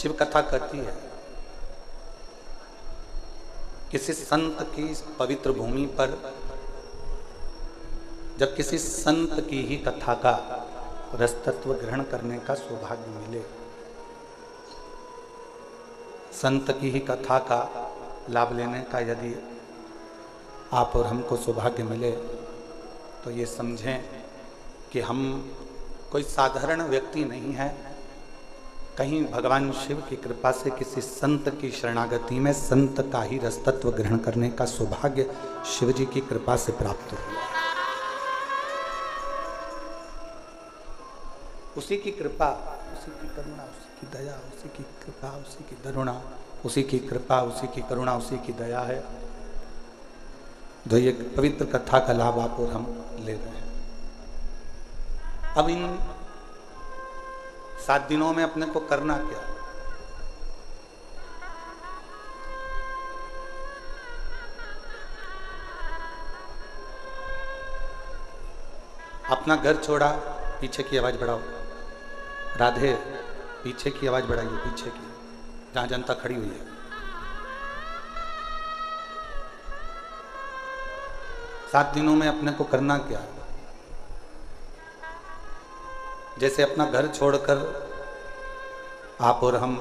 शिव कथा कहती है किसी संत की पवित्र भूमि पर जब किसी संत की ही कथा का रसतत्व ग्रहण करने का सौभाग्य मिले, संत की ही कथा का लाभ लेने का यदि आप और हमको सौभाग्य मिले, तो ये समझें कि हम कोई साधारण व्यक्ति नहीं है। कहीं भगवान शिव की कृपा से किसी संत की शरणागति में संत का ही रसतत्व ग्रहण करने का सौभाग्य शिव जी की कृपा से प्राप्त हुआ। उसी की कृपा, उसी की करुणा, उसी की दया, उसी की कृपा, उसी की करुणा, उसी की कृपा, उसी की करुणा, उसी की दया है जो ये पवित्र कथा का लाभ आप और हम ले रहे हैं। अब इन 7 दिनों में अपने को करना क्या? अपना घर छोड़ा, पीछे की आवाज बढ़ाओ। राधे, पीछे की आवाज बढ़ाइए, पीछे की, जहां जनता खड़ी हुई है। 7 दिनों में अपने को करना क्या? जैसे अपना घर छोड़कर आप और हम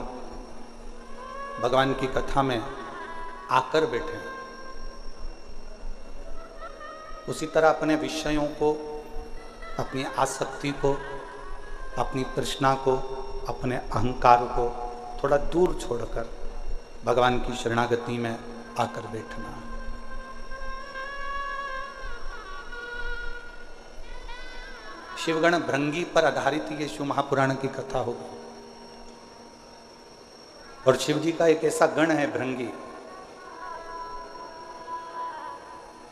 भगवान की कथा में आकर बैठे, उसी तरह अपने विषयों को, अपनी आसक्ति को, अपनी तृष्णा को, अपने अहंकार को थोड़ा दूर छोड़कर भगवान की शरणागति में आकर बैठना। शिवगण भृंगी पर आधारित ये शिव महापुराण की कथा होगी। और शिव जी का एक ऐसा गण है भृंगी,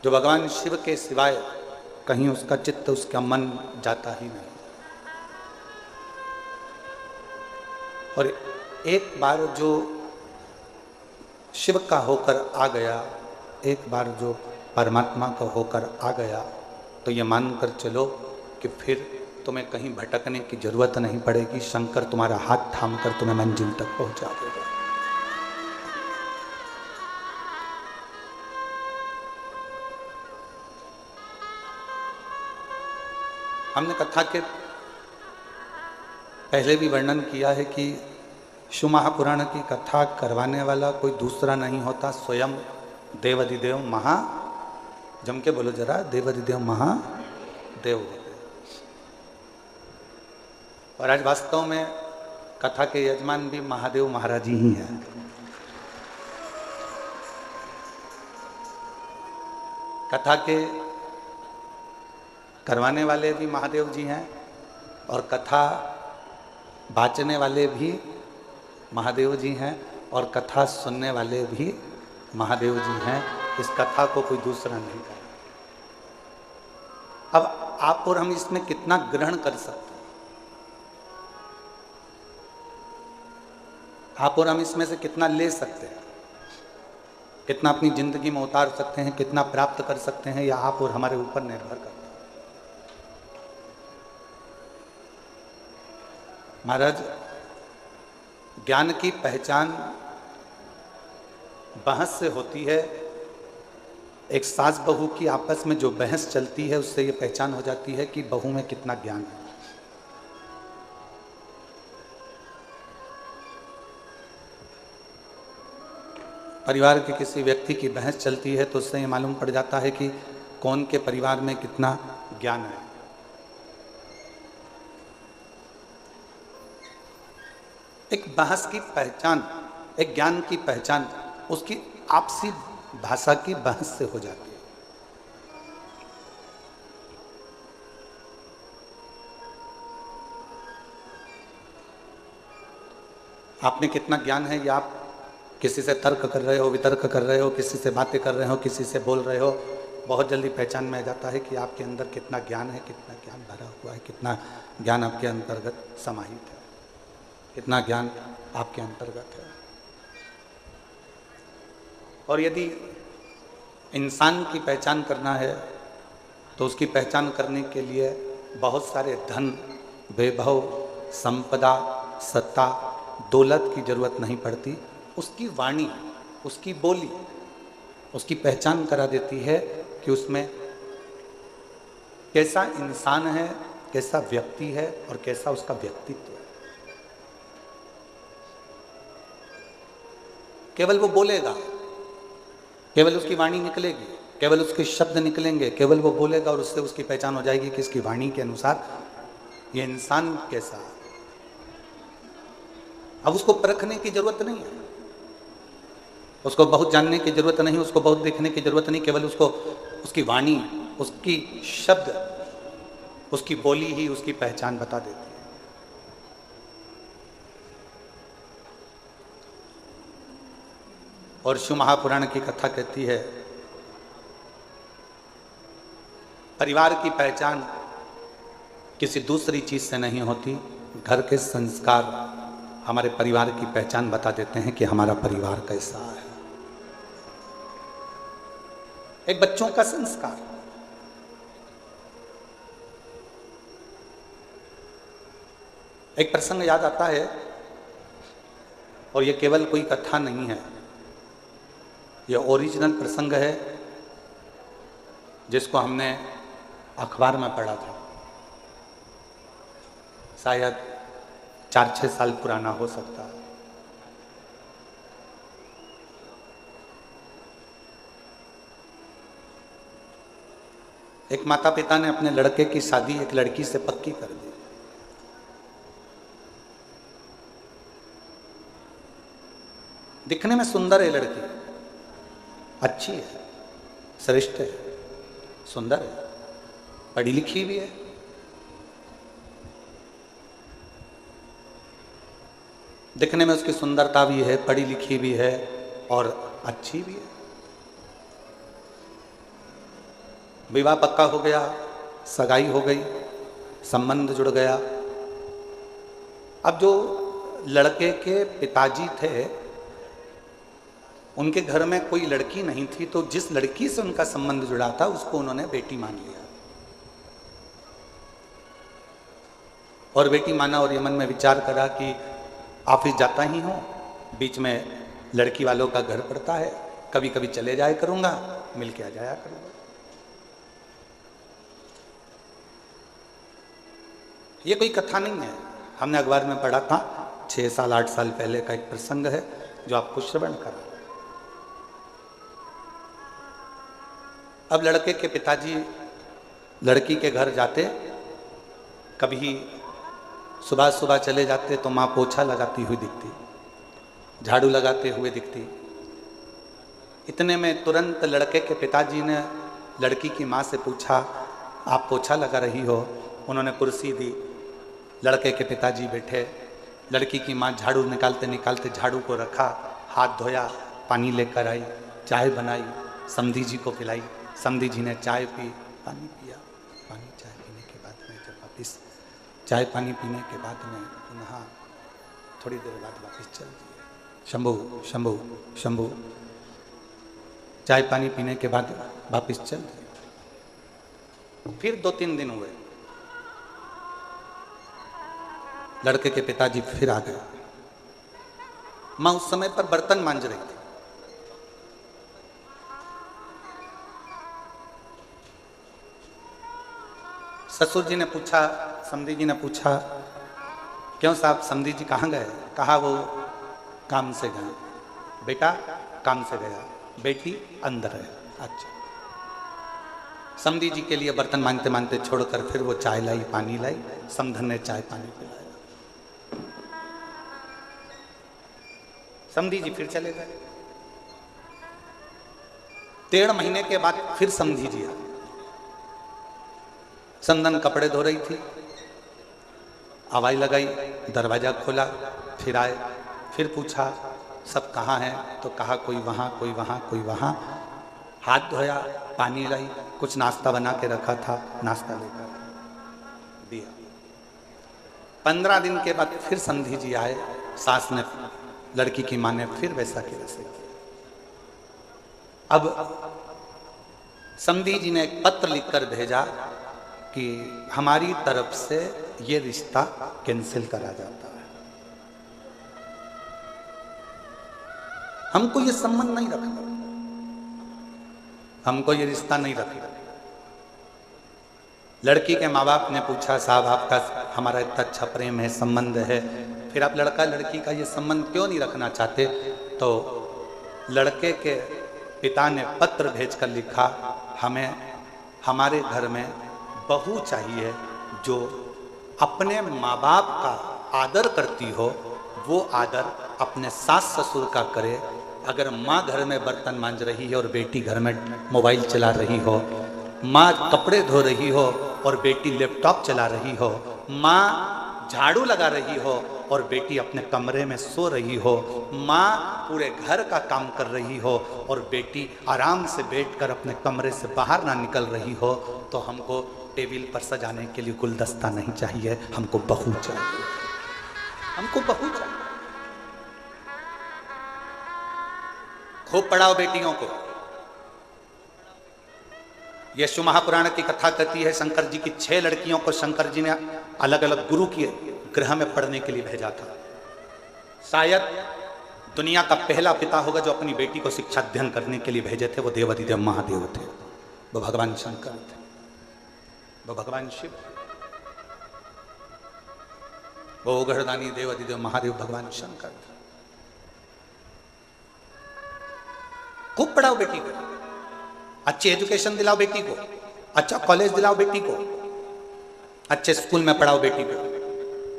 जो भगवान शिव के सिवाय कहीं उसका चित्त, उसका मन जाता ही नहीं। और एक बार जो शिव का होकर आ गया, एक बार जो परमात्मा का होकर आ गया, तो ये मानकर चलो कि फिर तुम्हें कहीं भटकने की जरूरत नहीं पड़ेगी। शंकर तुम्हारा हाथ थामकर तुम्हें मंजिल तक पहुंचा देगा। हमने कथा के पहले भी वर्णन किया है कि शिव महापुराण की कथा करवाने वाला कोई दूसरा नहीं होता, स्वयं देवाधिदेव महा, जम के बोलो जरा, देवाधिदेव महादेव होते। और आज वास्तव में कथा के यजमान भी महादेव महाराज ही हैं। कथा के करवाने वाले भी महादेव जी हैं और कथा बाचने वाले भी महादेव जी हैं और कथा सुनने वाले भी महादेव जी हैं। इस कथा को कोई दूसरा नहीं कर। अब आप और हम इसमें कितना ग्रहण कर सकते हैं? आप और हम इसमें से कितना ले सकते हैं, कितना अपनी जिंदगी में उतार सकते हैं, कितना प्राप्त कर सकते हैं, या आप और हमारे ऊपर निर्भर करता है। महाराज, ज्ञान की पहचान बहस से होती है। एक सास बहू की आपस में जो बहस चलती है, उससे ये पहचान हो जाती है कि बहू में कितना ज्ञान है। परिवार के किसी व्यक्ति की बहस चलती है तो उससे ये मालूम पड़ जाता है कि कौन के परिवार में कितना ज्ञान है। एक बहस की पहचान, एक ज्ञान की पहचान उसकी आपसी भाषा की बहस से हो जाती है। आप में कितना ज्ञान है, या आप किसी से तर्क कर रहे हो, वितर्क कर रहे हो, किसी से बातें कर रहे हो, किसी से बोल रहे हो, बहुत जल्दी पहचान में आ जाता है कि आपके अंदर कितना ज्ञान है, कितना ज्ञान भरा हुआ है, कितना ज्ञान आपके अंतर्गत समाहित है, कितना ज्ञान आपके अंतर्गत है। और यदि इंसान की पहचान करना है तो उसकी पहचान करने के लिए बहुत सारे धन, वैभव, संपदा, सत्ता, दौलत की जरूरत नहीं पड़ती, उसकी वाणी, उसकी बोली, उसकी पहचान करा देती है कि उसमें कैसा इंसान है, कैसा व्यक्ति है और कैसा उसका व्यक्तित्व है। केवल वो बोलेगा, केवल उसकी वाणी निकलेगी, केवल उसके शब्द निकलेंगे, केवल वो बोलेगा और उससे उसकी पहचान हो जाएगी कि इसकी वाणी के अनुसार ये इंसान कैसा है। अब उसको परखने की जरूरत नहीं है, उसको बहुत जानने की जरूरत नहीं, उसको बहुत देखने की जरूरत नहीं, केवल उसको उसकी वाणी, उसकी शब्द, उसकी बोली ही उसकी पहचान बता देती है। और शिव महापुराण की कथा कहती है, परिवार की पहचान किसी दूसरी चीज से नहीं होती, घर के संस्कार हमारे परिवार की पहचान बता देते हैं कि हमारा परिवार कैसा है। एक बच्चों का संस्कार, एक प्रसंग याद आता है, और ये केवल कोई कथा नहीं है, ये ओरिजिनल प्रसंग है जिसको हमने अखबार में पढ़ा था, शायद 4-6 साल पुराना हो सकता है। एक माता पिता ने अपने लड़के की शादी एक लड़की से पक्की कर दी। दिखने में सुंदर है लड़की, अच्छी है, श्रेष्ठ है, सुंदर है, पढ़ी लिखी भी है, दिखने में उसकी सुंदरता भी है, पढ़ी लिखी भी है और अच्छी भी है। विवाह पक्का हो गया, सगाई हो गई, संबंध जुड़ गया। अब जो लड़के के पिताजी थे, उनके घर में कोई लड़की नहीं थी, तो जिस लड़की से उनका संबंध जुड़ा था उसको उन्होंने बेटी मान लिया। और बेटी माना और ये मन में विचार करा कि ऑफिस जाता ही हूँ, बीच में लड़की वालों का घर पड़ता है, कभी कभी चले जाया करूँगा, मिल के आ जाया करूँगा। ये कोई कथा नहीं है, हमने अखबार में पढ़ा था, 6 साल 8 साल पहले का एक प्रसंग है जो आपको श्रवण करा। अब लड़के के पिताजी लड़की के घर जाते, कभी सुबह सुबह चले जाते तो माँ पोछा लगाती हुई दिखती, झाड़ू लगाते हुए दिखती। इतने में तुरंत लड़के के पिताजी ने लड़की की माँ से पूछा, आप पोछा लगा रही हो? उन्होंने कुर्सी दी, लड़के के पिताजी बैठे, लड़की की माँ झाड़ू निकालते निकालते झाड़ू को रखा, हाथ धोया, पानी लेकर आई, चाय बनाई, समधी जी को पिलाई, समधी जी ने चाय पी, पानी पिया। पानी चाय पीने के बाद में जब वापिस चाय पानी पीने के बाद में पुनः थोड़ी देर बाद वापस चल दिए, शंभू शंभू शंभू। चाय पानी पीने के बाद वापस चल दिए। फिर 2-3 दिन हुए, लड़के के पिताजी फिर आ गए। माँ उस समय पर बर्तन मांज रही थी। ससुर जी ने पूछा, समधी जी ने पूछा, क्यों साहब समधी जी कहाँ गए? कहा वो काम से गए। बेटा काम से गया, बेटी अंदर है। अच्छा। समधी जी के लिए बर्तन मांगते मांगते छोड़कर फिर वो चाय लाई, पानी लाई, समधन ने चाय पानी पिलाया। समधी जी फिर चले गए। 1.5 महीने के बाद फिर समधी जी आ। संदन कपड़े धो रही थी, आवाज लगाई, दरवाजा खोला, फिर आए, फिर पूछा सब कहाँ हैं? तो कहा कोई वहाँ, कोई वहाँ, कोई वहाँ। हाथ धोया, पानी लाई, कुछ नाश्ता बना के रखा था, नाश्ता लेकर दिया। 15 दिन के बाद फिर समधी जी आए, सास ने, लड़की की माँ ने फिर वैसा के वैसे किया। अब समधी जी ने एक पत्र लिखकर भेजा कि हमारी तरफ से ये रिश्ता कैंसिल करा जाता है। हमको ये संबंध नहीं रखना, हमको ये रिश्ता नहीं रखना। लड़की के माँ बाप ने पूछा, साहब आपका हमारा इतना अच्छा प्रेम है, संबंध है, फिर आप लड़का लड़की का ये संबंध क्यों नहीं रखना चाहते? तो लड़के के पिता ने पत्र भेजकर लिखा, हमें हमारे घर में बहू चाहिए जो अपने माँ बाप का आदर करती हो, वो आदर अपने सास ससुर का करे। अगर माँ घर में बर्तन मांज रही है और बेटी घर में मोबाइल चला रही हो, माँ कपड़े धो रही हो और बेटी लैपटॉप चला रही हो, माँ झाड़ू लगा रही हो और बेटी अपने कमरे में सो रही हो, माँ पूरे घर का काम कर रही हो और बेटी आराम से बैठकर अपने कमरे से बाहर ना निकल रही हो, तो हमको टेबल पर सजाने के लिए गुलदस्ता नहीं चाहिए, हमको बहू चाहिए, हमको बहू चाहिए। खूब पढ़ाओ बेटियों को। यशु महापुराण की कथा कहती है, शंकर जी की 6 लड़कियों को शंकर जी ने अलग अलग गुरु के गृह में पढ़ने के लिए भेजा था। शायद दुनिया का पहला पिता होगा जो अपनी बेटी को शिक्षा अध्ययन करने के लिए भेजे थे, वो देवाधिदेव महादेव थे, वो भगवान शंकर थे, वो भगवान शिव, वो ओघड़दानी देवाधिदेव महादेव भगवान शंकर थे। खूब पढ़ाओ बेटी को, अच्छी एजुकेशन दिलाओ बेटी को, अच्छा कॉलेज दिलाओ बेटी को, अच्छे स्कूल में पढ़ाओ बेटी को,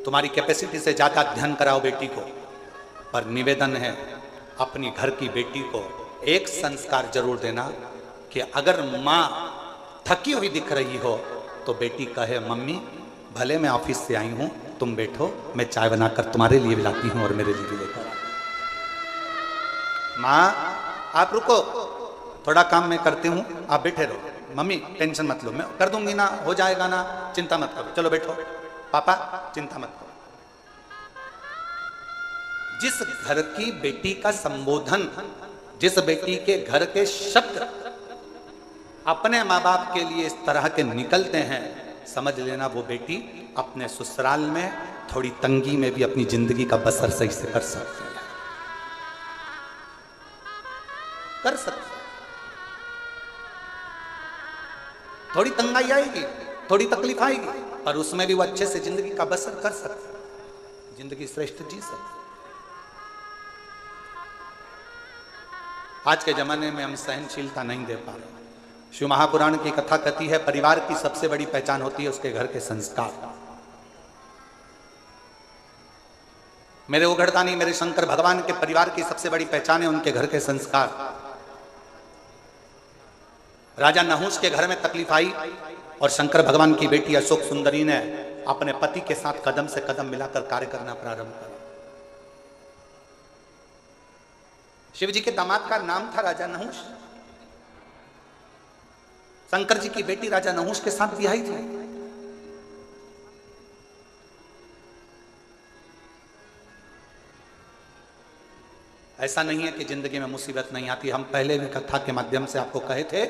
तुम्हारी कैपेसिटी से ज्यादा अध्ययन कराओ बेटी को। पर निवेदन है, अपनी घर की बेटी को एक संस्कार जरूर देना कि अगर माँ थकी हुई दिख रही हो तो बेटी कहे, मम्मी भले मैं ऑफिस से आई हूं, तुम बैठो, मैं चाय बनाकर तुम्हारे लिए भी लाती हूं और मेरे लिए भी लेकर। माँ आप रुको, थोड़ा काम मैं करती हूँ, आप बैठे रहो, मम्मी टेंशन मत लो, मैं कर दूंगी ना, हो जाएगा ना, चिंता मत करो, चलो बैठो, पापा चिंता मत करो। जिस घर की बेटी का संबोधन, जिस बेटी के घर के शब्द अपने माँ बाप के लिए इस तरह के निकलते हैं, समझ लेना वो बेटी अपने ससुराल में थोड़ी तंगी में भी अपनी जिंदगी का बसर सही से कर सकती है, कर सकती। थोड़ी तंगाई आएगी, थोड़ी तकलीफ आएगी, पर उसमें भी वो अच्छे से जिंदगी का बसर कर सकते, जिंदगी श्रेष्ठ जी सकते। आज के जमाने में हम सहनशीलता नहीं दे पा रहे। शिव महापुराण की कथा कहती है, परिवार की सबसे बड़ी पहचान होती है उसके घर के संस्कार। मेरे ओघड़दानी, मेरे शंकर भगवान के परिवार की सबसे बड़ी पहचान है उनके घर के संस्कार। राजा नहुष के घर में तकलीफ आई और शंकर भगवान की बेटी अशोक सुंदरी ने अपने पति के साथ कदम से कदम मिलाकर कार्य करना प्रारंभ किया। शिव जी के दामाद का नाम था राजा नहुष। शंकर जी की बेटी राजा नहुष के साथ ब्याही थी। ऐसा नहीं है कि जिंदगी में मुसीबत नहीं आती। हम पहले भी कथा के माध्यम से आपको कहे थे,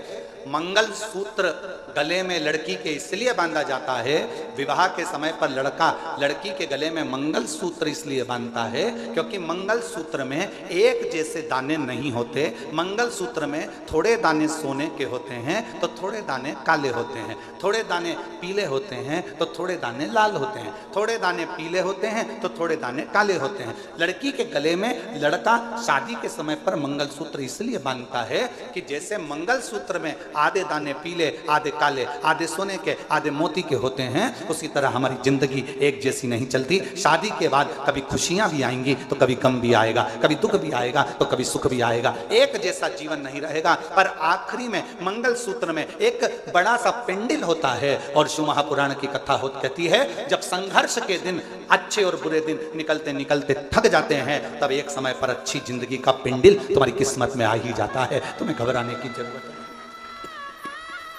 मंगल सूत्र गले में लड़की के इसलिए बांधा जाता है, विवाह के समय पर लड़का लड़की के गले में मंगल सूत्र इसलिए बांधता है क्योंकि मंगल सूत्र में एक जैसे दाने नहीं होते। मंगल सूत्र में थोड़े दाने सोने के होते हैं तो थोड़े दाने काले होते हैं, थोड़े दाने पीले होते हैं तो थोड़े दाने लाल होते हैं, थोड़े दाने पीले होते हैं तो थोड़े दाने काले होते हैं। लड़की के गले में लड़का शादी के समय पर मंगल सूत्र इसलिए बांधता है कि जैसे मंगल सूत्र में आधे दाने पीले, आधे काले, आधे सोने के, आधे मोती के होते हैं, उसी तरह हमारी जिंदगी एक जैसी नहीं चलती। शादी के बाद कभी खुशियां भी आएंगी तो कभी गम भी आएगा, कभी दुख भी आएगा तो कभी सुख भी आएगा। एक जैसा जीवन नहीं रहेगा। पर आखिरी में मंगल सूत्र में एक बड़ा सा पेंडिल होता है और शिव महापुराण की कथा कहती है, जब संघर्ष के दिन, अच्छे और बुरे दिन निकलते निकलते थक जाते हैं, तब एक समय पर अच्छी जिंदगी का पिंडिल तुम्हारी किस्मत में आ ही जाता है। तुम्हें घबराने की जरूरत नहीं,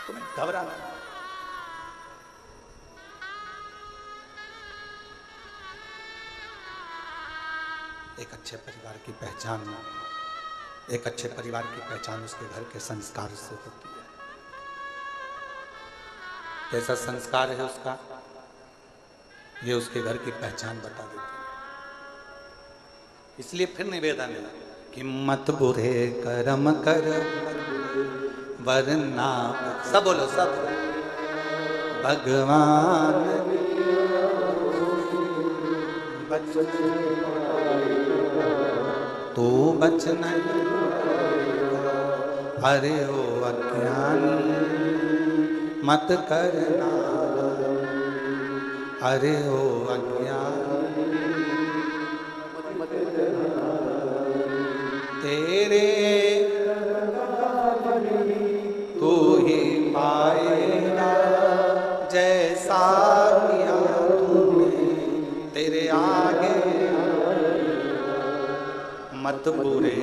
तुम्हें घबराना। एक अच्छे परिवार की पहचान, एक अच्छे परिवार की पहचान उसके घर के संस्कार से होती है। कैसा संस्कार है उसका, ये उसके घर की पहचान बता देती है। इसलिए फिर निवेदन है, कि मत बुरे कर्म कर वरना, सब बोलो सब, भगवान बच तू बच नहीं, अरे ओ अज्ञानी मत करना, अरे ओ अज्ञानी तेरे तू ही पाएगा जैसा किया तूने, तेरे आगे मत बुरे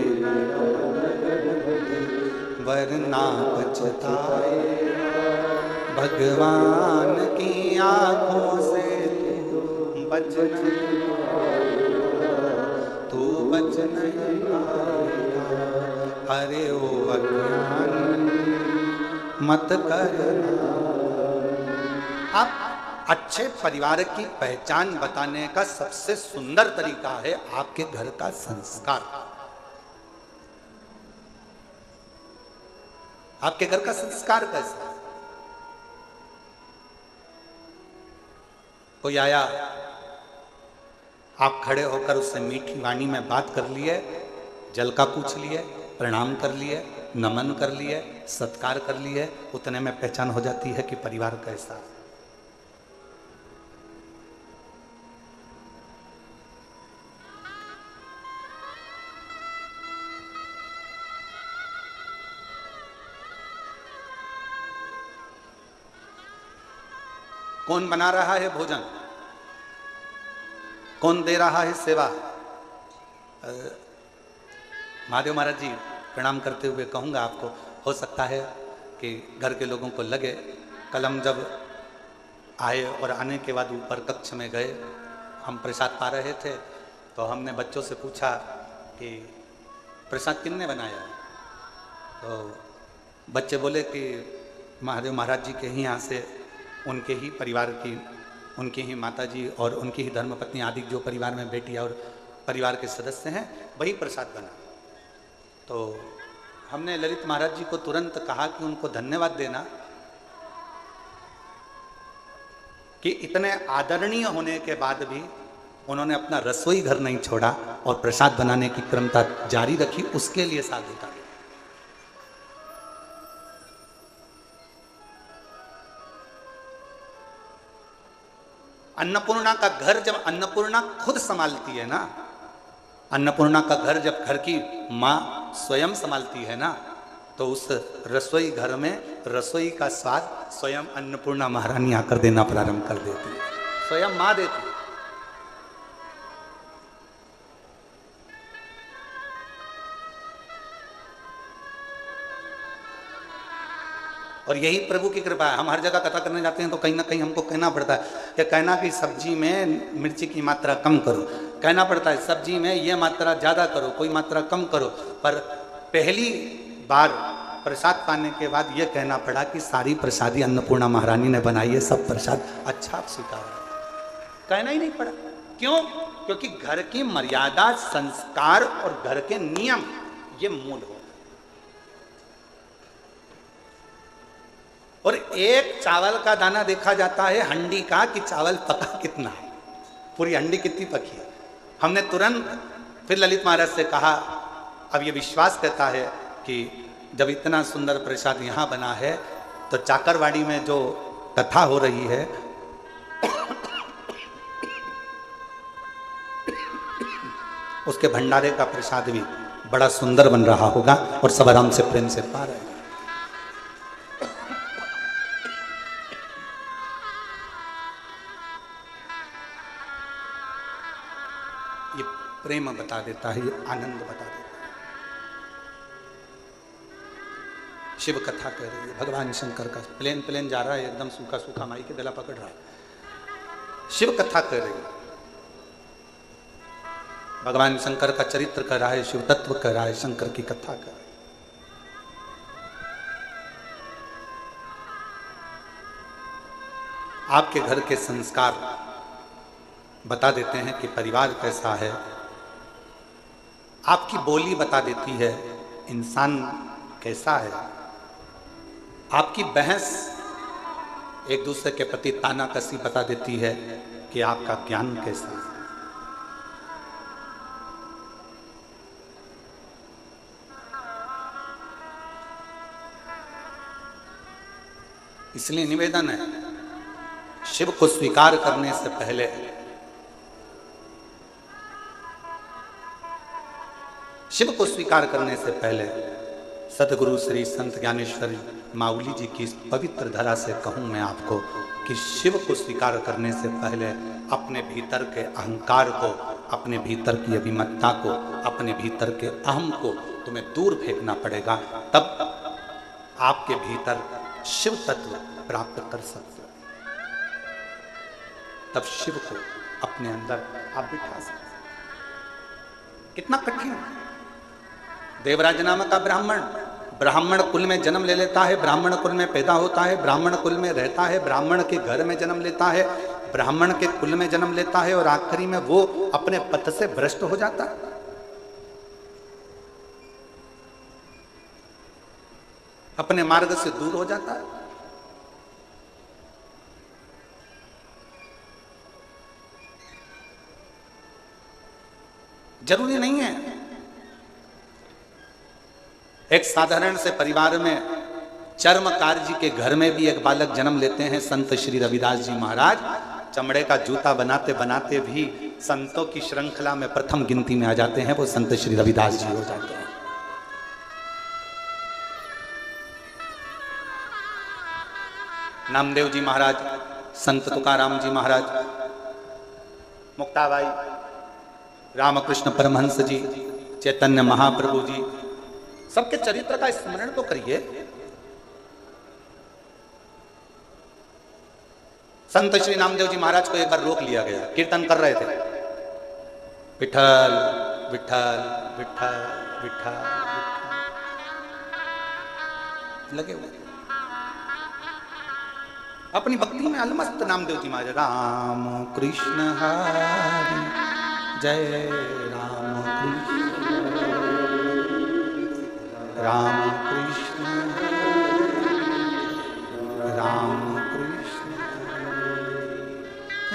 वरना पछताए, भगवान की आंखों से बच नहीं, तू बच नहीं पाएगा, अरे ओ अज्ञानी मत करना। अब अच्छे परिवार की पहचान बताने का सबसे सुंदर तरीका है आपके घर का संस्कार। आपके घर का संस्कार कैसा? कोई आया, आप खड़े होकर उससे मीठी वाणी में बात कर लिए, जल का पूछ लिए, प्रणाम कर लिए, नमन कर लिए, सत्कार कर लिए, उतने में पहचान हो जाती है कि परिवार कैसा है। कौन बना रहा है भोजन, कौन दे रहा है सेवा? महादेव महाराज जी प्रणाम करते हुए कहूँगा आपको, हो सकता है कि घर के लोगों को लगे, कल हम जब आए और आने के बाद ऊपर कक्ष में गए, हम प्रसाद पा रहे थे, तो हमने बच्चों से पूछा कि प्रसाद किसने बनाया? तो बच्चे बोले कि महादेव महाराज जी के ही यहाँ से, उनके ही परिवार की, उनकी ही माताजी और उनकी ही धर्मपत्नी आदि जो परिवार में बेटी और परिवार के सदस्य हैं, वही प्रसाद बना। तो हमने ललित महाराज जी को तुरंत कहा कि उनको धन्यवाद देना कि इतने आदरणीय होने के बाद भी उन्होंने अपना रसोई घर नहीं छोड़ा और प्रसाद बनाने की क्रमता जारी रखी, उसके लिए साधुता। अन्नपूर्णा का घर जब अन्नपूर्णा खुद संभालती है ना, अन्नपूर्णा का घर जब घर की माँ स्वयं संभालती है ना, तो उस रसोई घर में रसोई का स्वाद स्वयं अन्नपूर्णा महारानी आकर देना प्रारंभ कर देती है, स्वयं माँ देती है। और यही प्रभु की कृपा है। हम हर जगह कथा करने जाते हैं तो कहीं ना कहीं हमको कहना पड़ता है कि कहना कि सब्जी में मिर्ची की मात्रा कम करो, कहना पड़ता है सब्जी में ये मात्रा ज़्यादा करो, कोई मात्रा कम करो। पर पहली बार प्रसाद पाने के बाद ये कहना पड़ा कि सारी प्रसादी अन्नपूर्णा महारानी ने बनाई है, सब प्रसाद अच्छा स्वीकार। कहना ही नहीं पड़ा। क्यों? क्योंकि घर की मर्यादा, संस्कार और घर के नियम ये मूल हो। और एक चावल का दाना देखा जाता है हंडी का कि चावल पका कितना है, पूरी हंडी कितनी पकी है। हमने तुरंत फिर ललित महाराज से कहा, अब ये विश्वास कहता है कि जब इतना सुंदर प्रसाद यहाँ बना है तो चाकरवाड़ी में जो कथा हो रही है उसके भंडारे का प्रसाद भी बड़ा सुंदर बन रहा होगा और सब आराम से प्रेम से पा रहे हैं। ये प्रेम बता देता है, ये आनंद बता देता है। शिव कथा कह रही है, भगवान शंकर का प्लेन प्लेन जा रहा है, एकदम सूखा सूखा माई के गला पकड़ रहा है। शिव कथा कह रही है, भगवान शंकर का चरित्र कर रहा है, शिव तत्व कर रहा है, शंकर की कथा कर रहा है। आपके घर के संस्कार बता देते हैं कि परिवार कैसा है। आपकी बोली बता देती है इंसान कैसा है। आपकी बहस एक दूसरे के प्रति तानाकसी बता देती है कि आपका ज्ञान कैसा है। इसलिए निवेदन है, शिव को स्वीकार करने से पहले सतगुरु श्री संत ज्ञानेश्वर माउली जी की पवित्र धरा से कहूं मैं आपको कि शिव को स्वीकार करने से पहले अपने भीतर के अहंकार को, अपने भीतर की अभिमतता को, अपने भीतर के अहम को तुम्हें दूर फेंकना पड़ेगा। तब आपके भीतर शिव तत्व प्राप्त कर सकते हो। तब शिव को अपने अंदर आप बिठा सकते। कितना कठिन। देवराज नामक का ब्राह्मण कुल में जन्म ले लेता है, ब्राह्मण कुल में पैदा होता है, ब्राह्मण कुल में रहता है, ब्राह्मण के घर में जन्म लेता है, ब्राह्मण के कुल में जन्म लेता है और आखिरी में वो अपने पथ से भ्रष्ट हो जाता है। अपने मार्ग से दूर हो जाता है। जरूरी नहीं है। एक साधारण से परिवार में चर्मकार जी के घर में भी एक बालक जन्म लेते हैं। संत श्री रविदास जी महाराज चमड़े का जूता बनाते बनाते भी संतों की श्रृंखला में प्रथम गिनती में आ जाते हैं। वो संत श्री रविदास जी हो जाते हैं। नामदेव जी महाराज, संत तुकाराम जी महाराज, मुक्ताबाई, रामकृष्ण परमहंस जी, चैतन्य महाप्रभु जी, सबके चरित्र का स्मरण तो करिए। संत श्री नामदेव जी महाराज को एक बार रोक लिया गया, कीर्तन कर रहे थे, विठल विठल विठल विठल लगे हुए अपनी भक्ति में अलमस्त। नामदेव जी महाराज राम कृष्ण हरि जय राम कृष्ण राम कृष्ण राम कृष्ण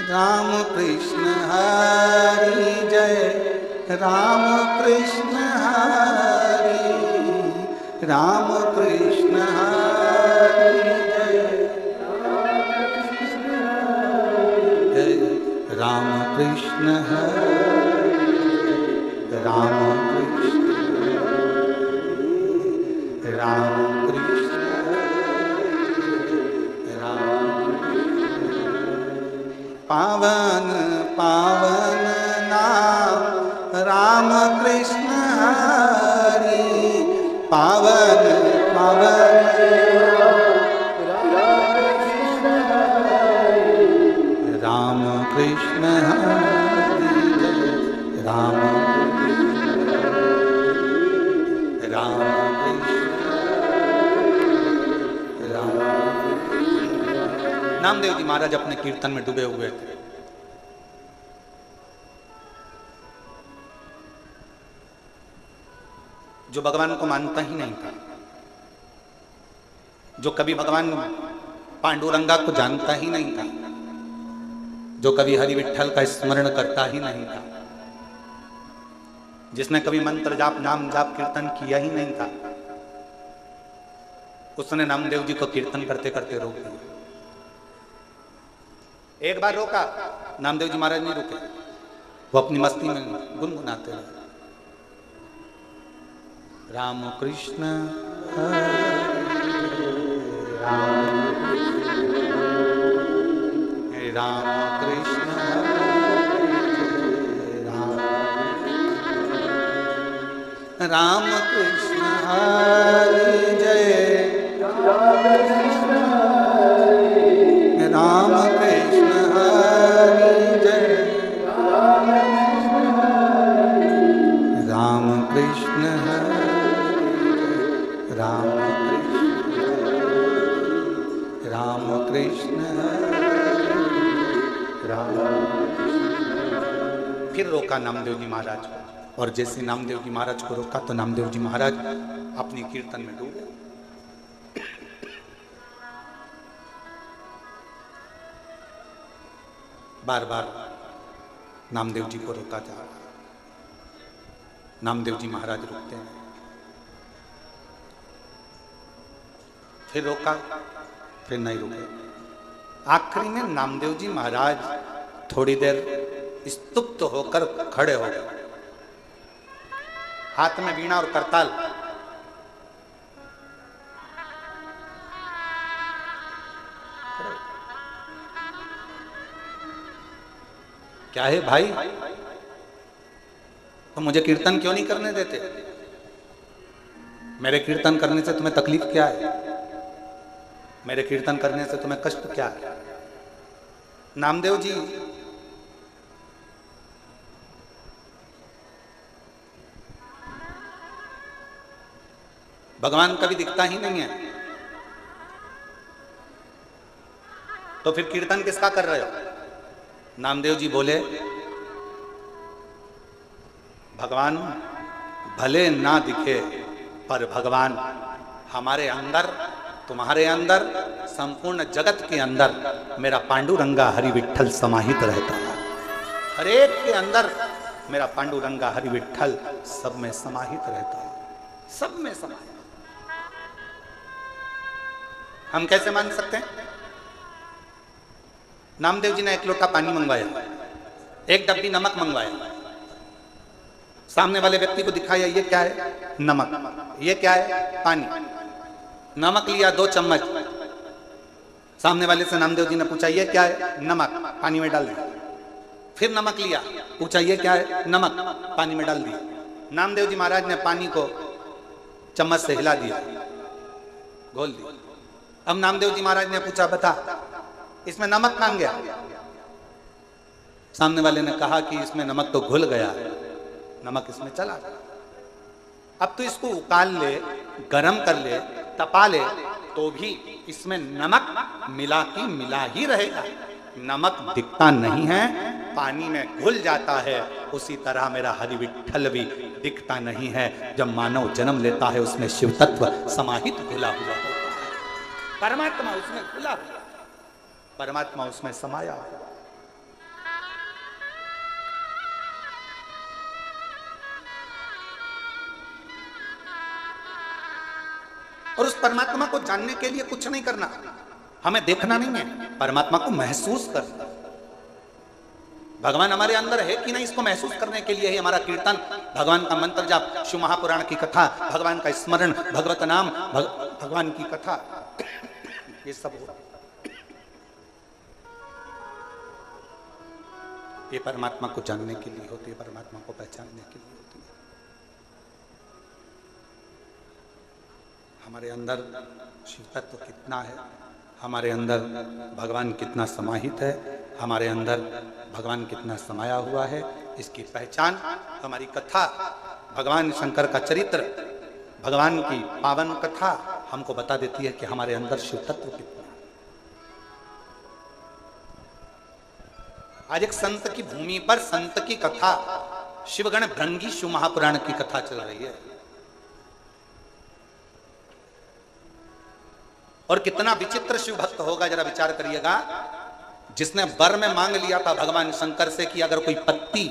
राम कृष्ण हरि जय राम कृष्ण हरि राम कृष्ण हरि जय राम कृष्ण हरि राम कृष्ण राम कृष्ण राम पावन पावन नाम राम कृष्ण हरि पावन पावन राम कृष्ण हरि राम राम नामदेव जी महाराज अपने कीर्तन में डूबे हुए थे। जो भगवान को मानता ही नहीं था, जो कभी भगवान पांडुरंगा को जानता ही नहीं था, जो कभी हरि विठल का स्मरण करता ही नहीं था, जिसने कभी मंत्र जाप नाम जाप कीर्तन किया ही नहीं था, उसने नामदेव जी को कीर्तन करते करते रोक दिया। एक बार रोका, नामदेव जी महाराज नहीं रुके, वो अपनी मस्ती में गुनगुनाते रहे राम कृष्ण राम कृष्ण राम कृष्ण हरि जय राम कृष्ण हरि जय राम कृष्ण राम कृष्ण राम। फिर रोका नामदेव जी महाराज को, और जैसे नामदेव जी महाराज को रोका तो नामदेव जी महाराज अपनी कीर्तन में डूब गए। बार बार नामदेव जी को रोका जा रहा, नामदेव जी महाराज रुकते हैं, फिर रोका, फिर नहीं रुके। आखिरी में नामदेव जी महाराज थोड़ी देर स्तुप्त होकर खड़े हो गए, हाथ में वीणा और करताल। क्या है भाई, तो मुझे कीर्तन क्यों नहीं करने देते? मेरे कीर्तन करने से तुम्हें तकलीफ क्या है? मेरे कीर्तन करने से तुम्हें कष्ट क्या है? नामदेव जी भगवान कभी दिखता ही नहीं है, तो फिर कीर्तन किसका कर रहे हो? नामदेव जी बोले, भगवान भले ना दिखे पर भगवान हमारे अंदर, तुम्हारे अंदर, संपूर्ण जगत के अंदर मेरा पांडुरंगा हरि विठ्ठल समाहित रहता है। हर एक के अंदर मेरा पांडुरंगा हरि विठ्ठल सब में समाहित रहता है, सब में समाहित। हम कैसे मान सकते हैं? नामदेव जी ने एक लोटा पानी मंगवाया, एक डब्बी नमक मंगवाया, सामने वाले व्यक्ति को दिखाया ये क्या है? नमक। ये क्या है? पानी। नमक लिया 2 चम्मच, सामने वाले से नामदेव जी ने पूछा ये क्या है? नमक। पानी में डाल दिया। फिर नमक लिया, पूछा ये क्या है? नमक। पानी में डाल दिया। नामदेव जी महाराज ने पानी को चम्मच से हिला दिया, घोल दिया। अब नामदेव जी महाराज ने पूछा बता इसमें नमक कहां गया? सामने वाले ने कहा कि इसमें नमक तो घुल गया, नमक इसमें चला गया। अब तो इसको उकाल ले, गरम कर ले, तपा ले, तो भी इसमें नमक मिला की मिला ही रहेगा। नमक दिखता नहीं है, पानी में घुल जाता है। उसी तरह मेरा हरि विठ्ठल भी दिखता नहीं है। जब मानव जन्म लेता है उसमें शिव तत्व समाहित घुला हुआ होता है। परमात्मा उसमें घुला हुआ, परमात्मा उसमें समाया। और उस परमात्मा को जानने के लिए कुछ नहीं करना, हमें देखना नहीं है, परमात्मा को महसूस करना। भगवान हमारे अंदर है कि नहीं, इसको महसूस करने के लिए ही हमारा कीर्तन, भगवान का मंत्र जाप, शिव महापुराण की कथा, भगवान का स्मरण, भगवत नाम, भगवान की कथा, ये सब हो। ये परमात्मा को जानने के लिए होती है, परमात्मा को पहचानने के लिए होती है। हमारे अंदर शिव तत्व कितना है, हमारे अंदर भगवान कितना समाहित है, हमारे अंदर भगवान कितना समाया हुआ है, इसकी पहचान हमारी कथा, भगवान शंकर का चरित्र, भगवान की पावन कथा हमको बता देती है कि हमारे अंदर शिव तत्व कितना है। आज एक संत की भूमि पर संत की कथा, शिवगण भृंगी शिव महापुराण की कथा चल रही है। और कितना विचित्र शिव भक्त होगा, जरा विचार करिएगा, जिसने वर में मांग लिया था भगवान शंकर से कि अगर कोई पत्ती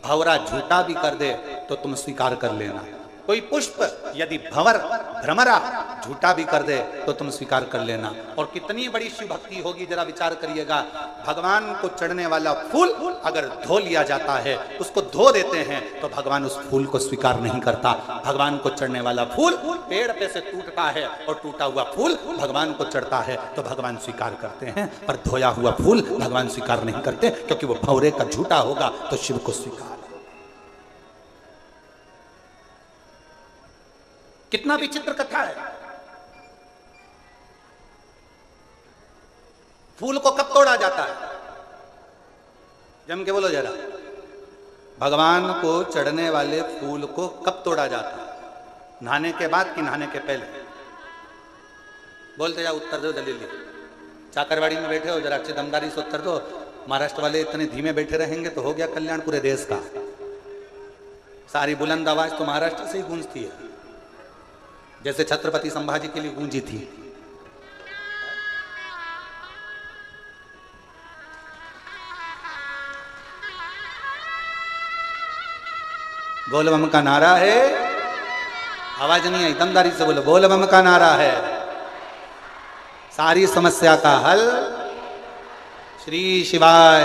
भंवरा झूठा भी कर दे तो तुम स्वीकार कर लेना, कोई पुष्प यदि भ्रमरा झूठा भी कर दे तो तुम स्वीकार कर लेना। और कितनी बड़ी शिव भक्ति होगी, जरा विचार करिएगा। भगवान को चढ़ने वाला फूल अगर धो लिया जाता है, उसको धो देते हैं, तो भगवान उस फूल को स्वीकार नहीं करता। भगवान को चढ़ने वाला फूल पेड़ पे से टूटता है और टूटा हुआ फूल भगवान को चढ़ता है तो भगवान स्वीकार करते हैं, पर धोया हुआ फूल भगवान स्वीकार नहीं करते, क्योंकि वो भंवरे का झूठा होगा तो शिव को स्वीकार। कितना विचित्र कथा है। फूल को कब तोड़ा जाता है? जम के बोलो जरा, भगवान को चढ़ने वाले फूल को कब तोड़ा जाता है? नहाने के बाद कि नहाने के पहले? बोलते जाओ, उत्तर दो जल्दी। चाकरवाड़ी में बैठे हो, जरा अच्छी दमदारी से उत्तर दो। महाराष्ट्र वाले इतने धीमे बैठे रहेंगे तो हो गया कल्याण पूरे देश का। सारी बुलंद आवाज तो महाराष्ट्र से ही गूंजती है, जैसे छत्रपति संभाजी के लिए गूंजी थी। बोल बम का नारा है, आवाज नहीं आई, दमदारी से बोलो, बोल बम का नारा है, सारी समस्या का हल श्री शिवाय।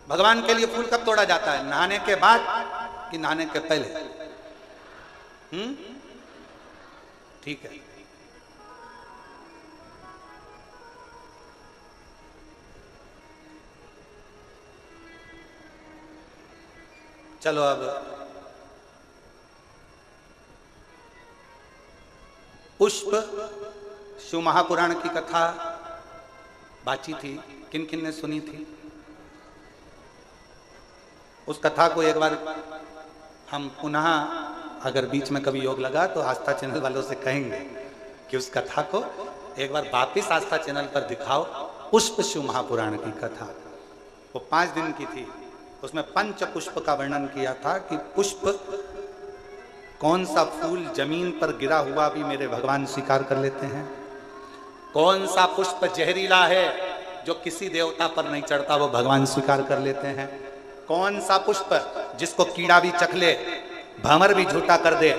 भगवान के लिए फूल कब तोड़ा जाता है? नहाने के बाद कि नहाने के पहले? ठीक है। चलो अब पुष्प शिव महापुराण की कथा बाची थी, किन किन ने सुनी थी? उस कथा को एक बार हम पुनः, अगर बीच में कभी योग लगा तो आस्था चैनल वालों से कहेंगे कि उस कथा को एक बार वापिस आस्था चैनल पर दिखाओ। पुष्प शिव महापुराण की कथा वो 5 दिन की थी। उसमें पंच पुष्प का वर्णन किया था कि पुष्प, कौन सा फूल जमीन पर गिरा हुआ भी मेरे भगवान स्वीकार कर लेते हैं, कौन सा पुष्प जहरीला है जो किसी देवता पर नहीं चढ़ता वो भगवान स्वीकार कर लेते हैं, कौन सा पुष्प जिसको कीड़ा भी चख ले, भंवर भी झूठा कर दे,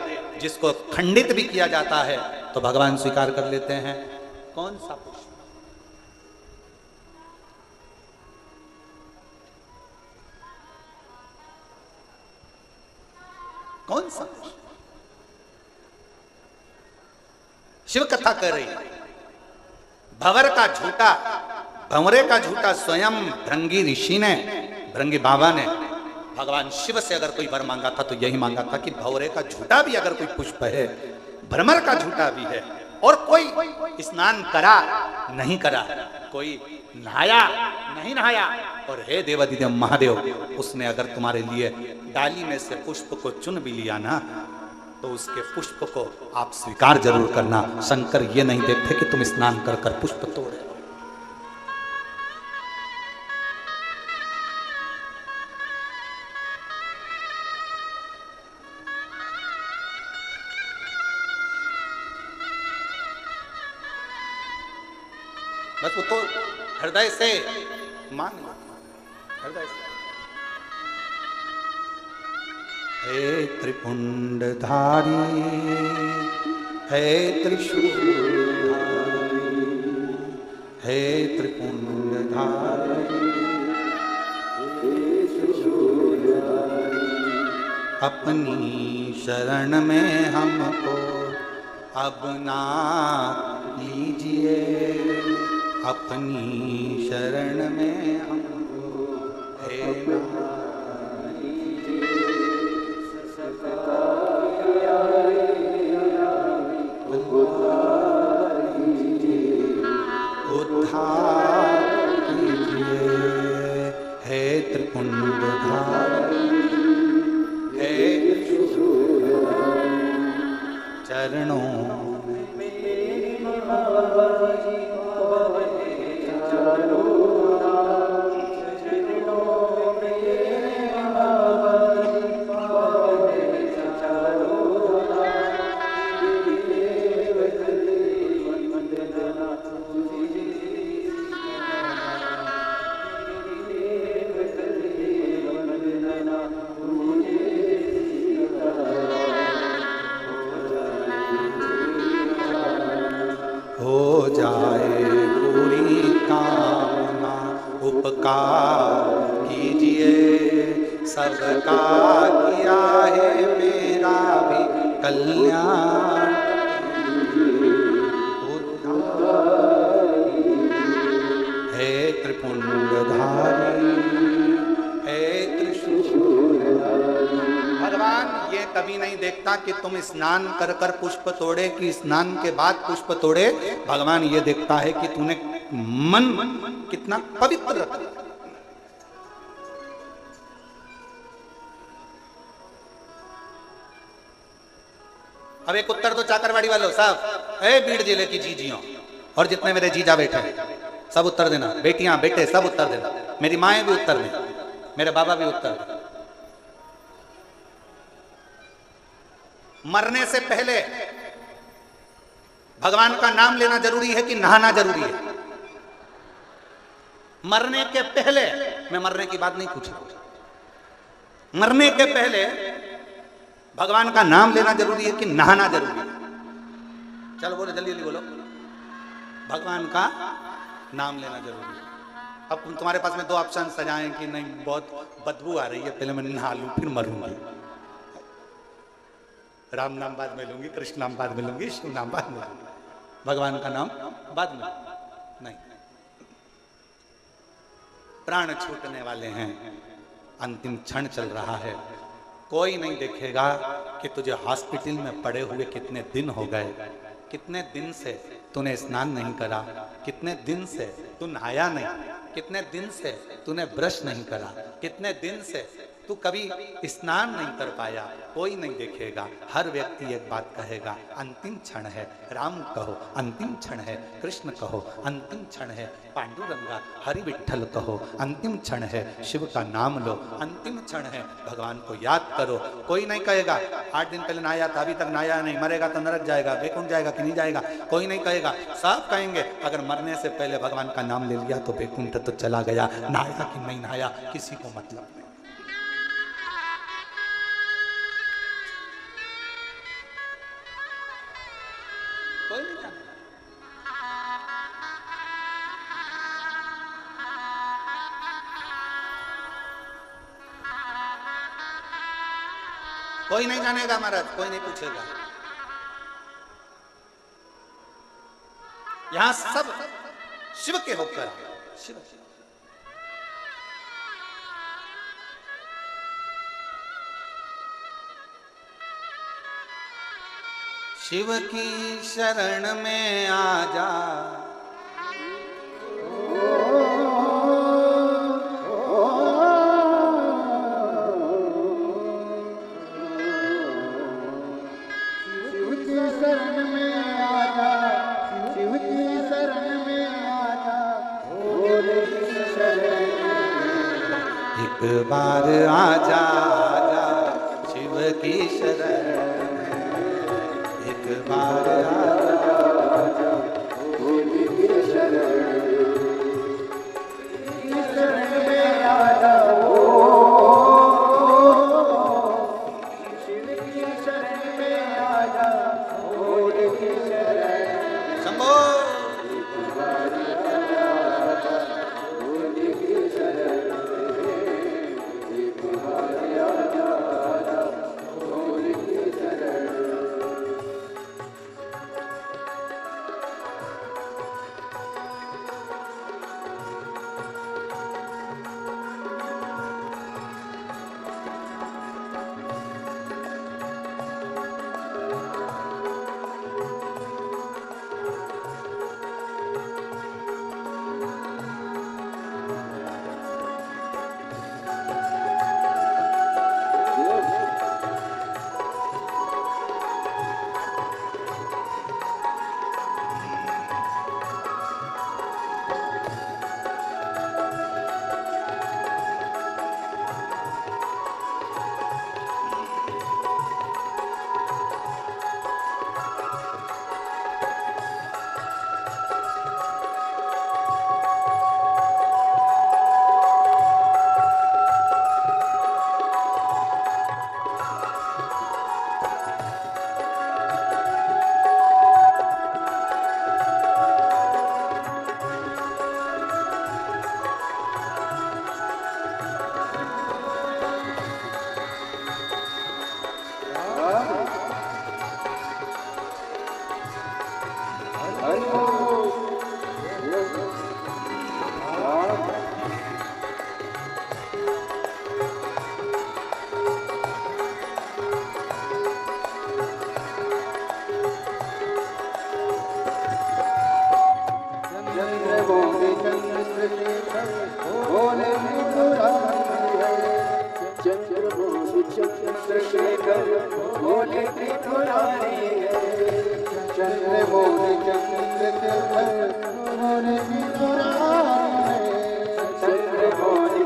जिसको खंडित भी किया जाता है तो भगवान स्वीकार कर लेते हैं, कौन सा पुष्प? कौन सा? शिव कथा कर रही है। भंवर का झूठा, भंवरे का झूठा स्वयं भृंगी ऋषि ने, भृंगी बाबा ने भगवान शिव से अगर कोई वर मांगा था तो यही मांगा था कि भंवरे का झूठा भी अगर कोई पुष्प है, भ्रमर का झूठा भी है, और कोई स्नान करा नहीं करा, कोई नहाया नहीं नहाया, और हे देवादिदेव महादेव, उसने अगर तुम्हारे लिए डाली में से पुष्प को चुन भी लिया ना तो उसके पुष्प को आप स्वीकार जरूर करना। शंकर ये नहीं देखते कि तुम स्नान कर कर पुष्प तोड़े। बस वो तो हृदय से मान लो, हृदय से। हे त्रिपुंडधारी, हे त्रिशूलधारी, हे त्रिपुंडधारी, अपनी शरण में हमको अब ना लीजिए, अपनी शरण में हमको हे ना उद्धार कीजिए, हे त्रिपुंडधारी, हे चरणों हो जाए पूरी कामना, उपकार कीजिए, सबका किया है मेरा भी कल्याण, हे त्रिपुंडधारी, हे त्रिशूलधारी। भगवान ये कभी नहीं देखता कि तुम स्नान कर कर पुष्प तोड़े कि स्नान के बाद पुष्प तोड़े। भगवान ये देखता है कि तूने मन कितना पवित्र रखा। अब एक उत्तर दो चाकरवाड़ी वालों साहब, ए बीड़ जिले की जीजियों और जितने मेरे जीजा बैठे सब उत्तर देना, बेटियां बेटे सब उत्तर देना, मेरी माएँ भी उत्तर दें। मेरे बाबा भी उत्तर दें। मरने से पहले भगवान का नाम लेना जरूरी है कि नहाना जरूरी है? मरने के पहले, मैं मरने की बात नहीं पूछ रहा, मरने के पहले भगवान का नाम लेना जरूरी है कि नहाना जरूरी है? चलो बोलो, जल्दी जल्दी बोलो। भगवान का नाम लेना जरूरी है। अब तुम्हारे पास में दो ऑप्शन सजाएं कि नहीं बहुत बदबू आ रही है, पहले मैं नहा लूं फिर मरूंगी, राम नाम बाद में लूंगी, कृष्ण नाम बाद में लूंगी, शिव नाम बाद में लूंगी, भगवान का नाम बाद में नहीं। प्राण छूटने वाले हैं, अंतिम क्षण चल रहा है, कोई नहीं देखेगा कि तुझे हॉस्पिटल में पड़े हुए कितने दिन हो गए, कितने दिन से तूने स्नान नहीं करा, कितने दिन से तू नहाया नहीं, कितने दिन से तूने ब्रश नहीं करा, कितने दिन से तू कभी स्नान नहीं कर पाया, कोई नहीं देखेगा। हर व्यक्ति एक बात कहेगा, अंतिम क्षण है, राम कहो अंतिम क्षण है, कृष्ण कहो अंतिम क्षण है, पांडुरंगा हरि विठ्ठल कहो अंतिम क्षण है, शिव का नाम लो अंतिम क्षण है, भगवान को याद करो। कोई नहीं कहेगा 8 दिन पहले नहाया था, अभी तक नहाया नहीं, मरेगा तो नरक जाएगा, वैकुंठ जाएगा कि नहीं जाएगा, कोई नहीं कहेगा। सब कहेंगे अगर मरने से पहले भगवान का नाम ले लिया तो वैकुंठ तो चला गया, नहाया कि नहीं नहाया किसी को मतलब नहीं। कोई नहीं जानेगा महाराज, कोई नहीं पूछेगा। यहां सब शिव के होकर शिव शिव की शरण में आ जा, एक बार आजा आजा शिव की शरण, एक बार आजा शरण में आजा, शिव की शरण में आजा, शंभो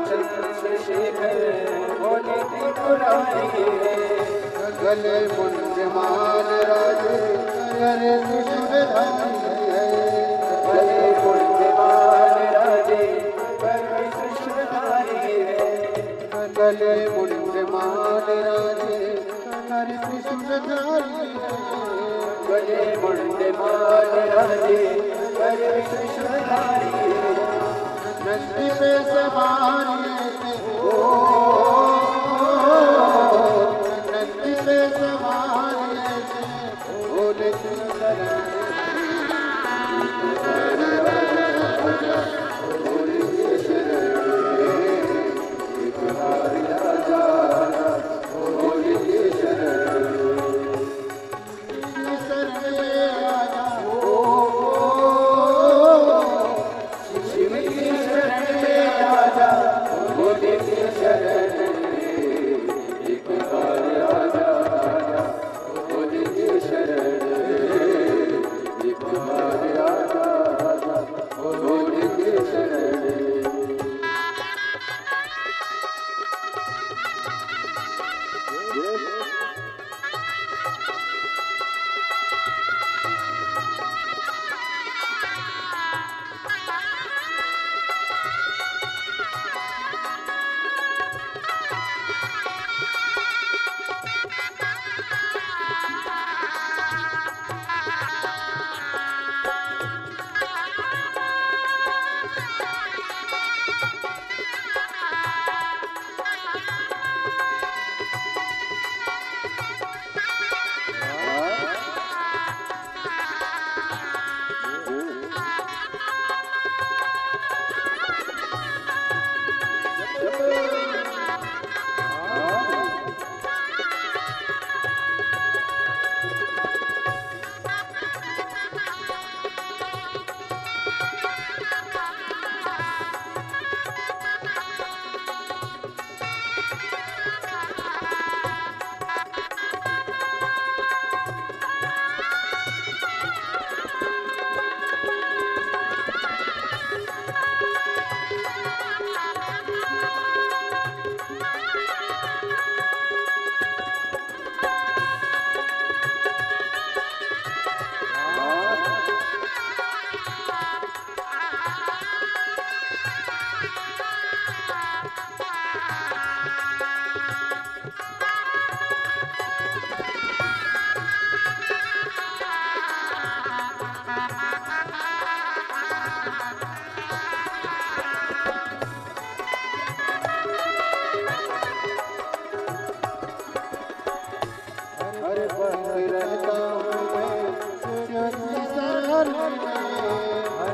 चंद्र मुरारी है। गले मुंड माल राजे कर त्रिशूलधारी है। गले मुंड माल राजे कर त्रिशूलधारी है। गले मुंड माल राजे कर त्रिशूलधारी है। गले मुंड माल राजे कर त्रिशूलधारी है। नंदी पे सवारी हो, नंदी पे सवारी बोले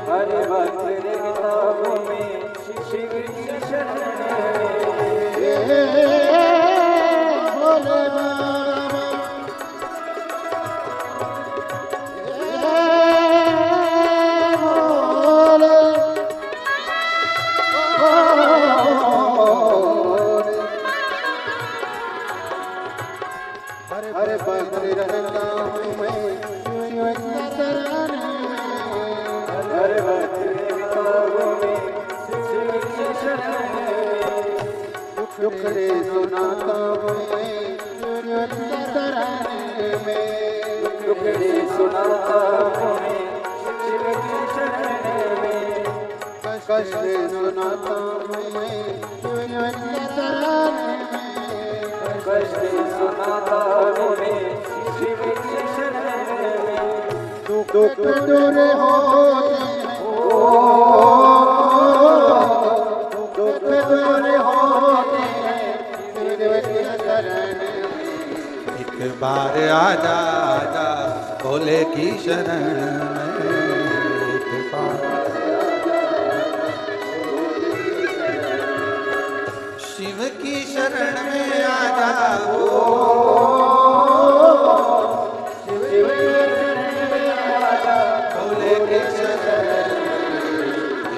हरे भक्त किताबों में शिव की शरण भोले बाबा। हरे भक्त रहता हूँ मैं शिव की शरण। हरे भक्त किताबों में शिव की शरण। दुख रे सुनाता हूँ मैं शिव की शरण में। दुख रे सुनाता हूँ मैं शिव की शरण में। कष्ट सुनाता हूँ मैं शिव की शरण में। कष्ट सुनाता हूँ मैं शिव की शरण में। दुख दूर होते दुख दूर होते शिव की शरण। एक बार आजा आजा भोले की शरण में। एक बार शिव की शरण में आजा भोले की शरण।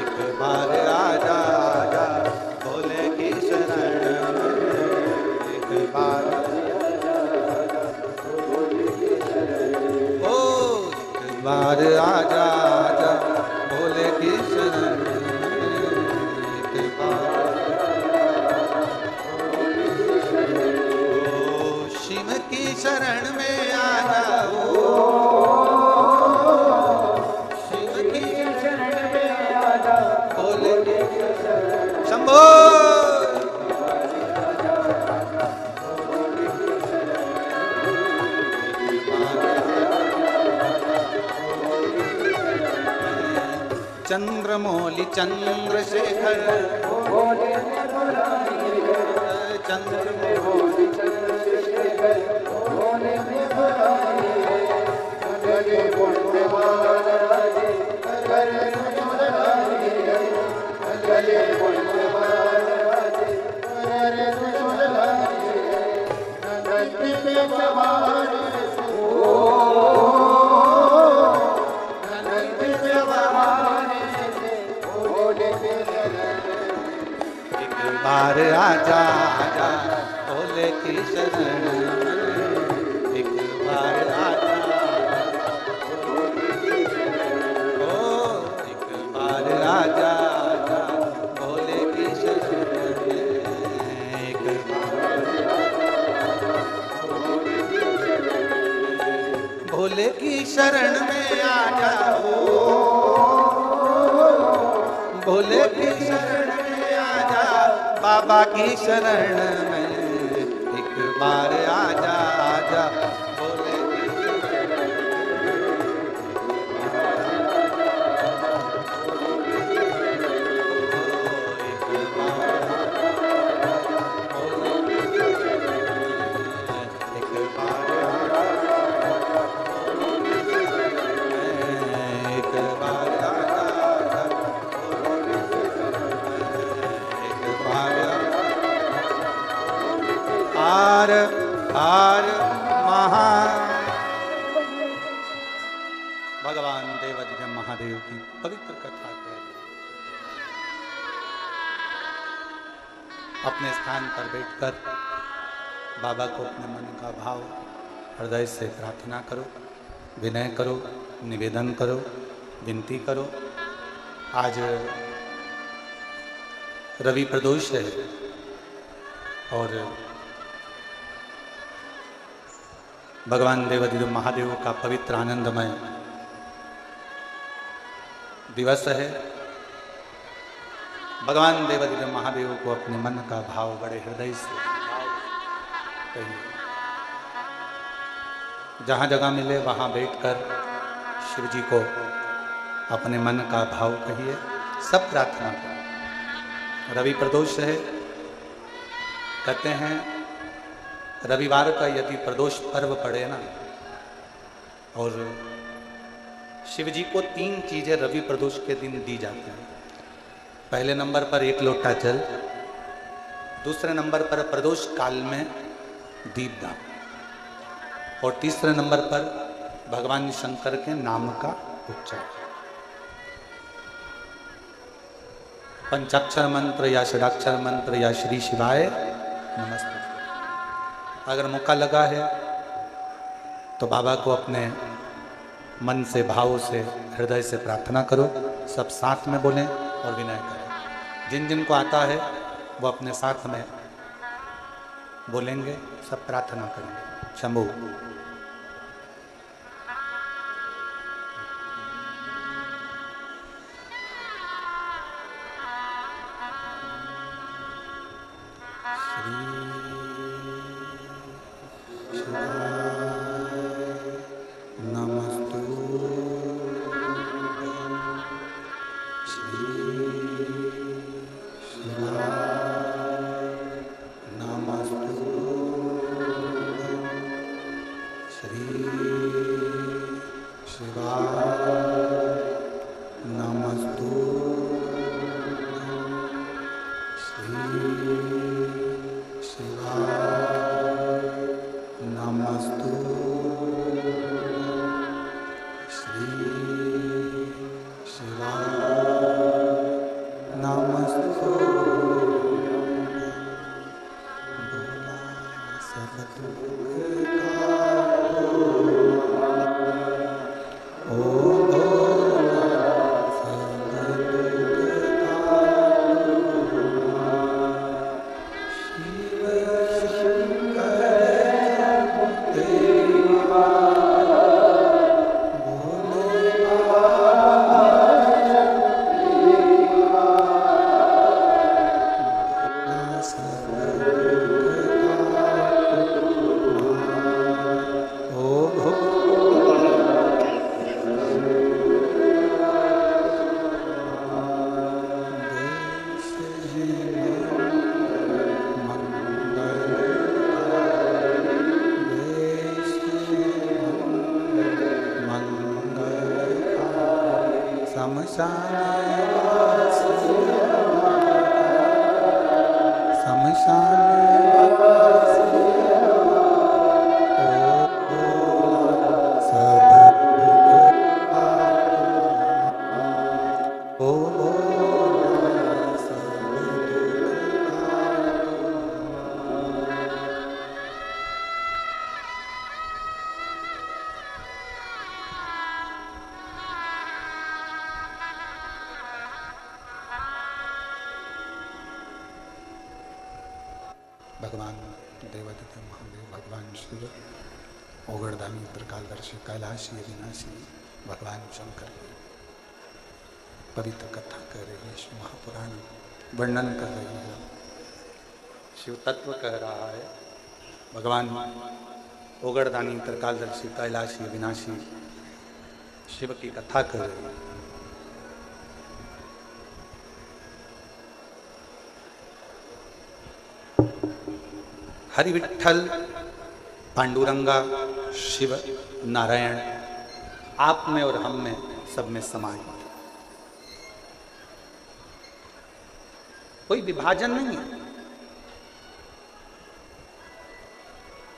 एक बार आजा आजा भोले की शरण में। एक बार एक बार आजा आजा भोले की शरण में। एक बार शरण में आ जाओ, शिव की शरण में आ जाओ, भोले की शंभो। चंद्रमौली चंद्रशेखर, चंद्रमौली चंद्रशेखर, बार आजा आजा भोले की शरण, एक बार आजा ओ, एक बार आजा आजा भोले की शरण, एक भोले की शरण में आ जाओ, भोले की शरण में आ जा, बाबा की शरण में एक बार आजा आजा भोले की शरण हर हर महा। भगवान देवाधिदेव महादेव की पवित्र कथा है। अपने स्थान पर बैठकर बाबा को अपने मन का भाव हृदय से प्रार्थना करो, विनय करो, निवेदन करो, विनती करो। आज रवि प्रदोष है और भगवान देवाधिदेव महादेव का पवित्र आनंदमय दिवस है। भगवान देवाधिदेव महादेव को अपने मन का भाव बड़े हृदय से कहिए। जहाँ जगह मिले वहाँ बैठकर शिव जी को अपने मन का भाव कहिए, सब प्रार्थना करो। रवि प्रदोष है, कहते हैं रविवार का यदि प्रदोष पर्व पड़े ना, और शिव जी को 3 चीजें रवि प्रदोष के दिन दी जाती हैं। पहले नंबर पर 1 लोटा जल, दूसरे नंबर पर प्रदोष काल में दीपदान, और तीसरे नंबर पर भगवान शंकर के नाम का उच्चारण। पंचाक्षर मंत्र या षडाक्षर मंत्र या श्री शिवाय नमस्ते। अगर मौका लगा है तो बाबा को अपने मन से, भाव से, हृदय से प्रार्थना करो। सब साथ में बोलें और विनय करें। जिन जिन को आता है वो अपने साथ में बोलेंगे, सब प्रार्थना करेंगे। शंभू भगवान देवादित्य महादेव, भगवान शिव, ओगड़दानी, त्रिकालदर्शी, कैलाशी, अविनाशी, भगवान शंकर की पवित्र कथा कर रही है, शिव महापुराण वर्णन कर रही है, शिव तत्व कह रहा है। भगवान ओगड़दानी, त्रिकालदर्शी, कैलाशी, अविनाशी शिव की कथा कर रही है। हरि विठ्ठल, पांडुरंगा, शिव, नारायण आप में और हम में, सब में समाहित, कोई विभाजन नहीं है।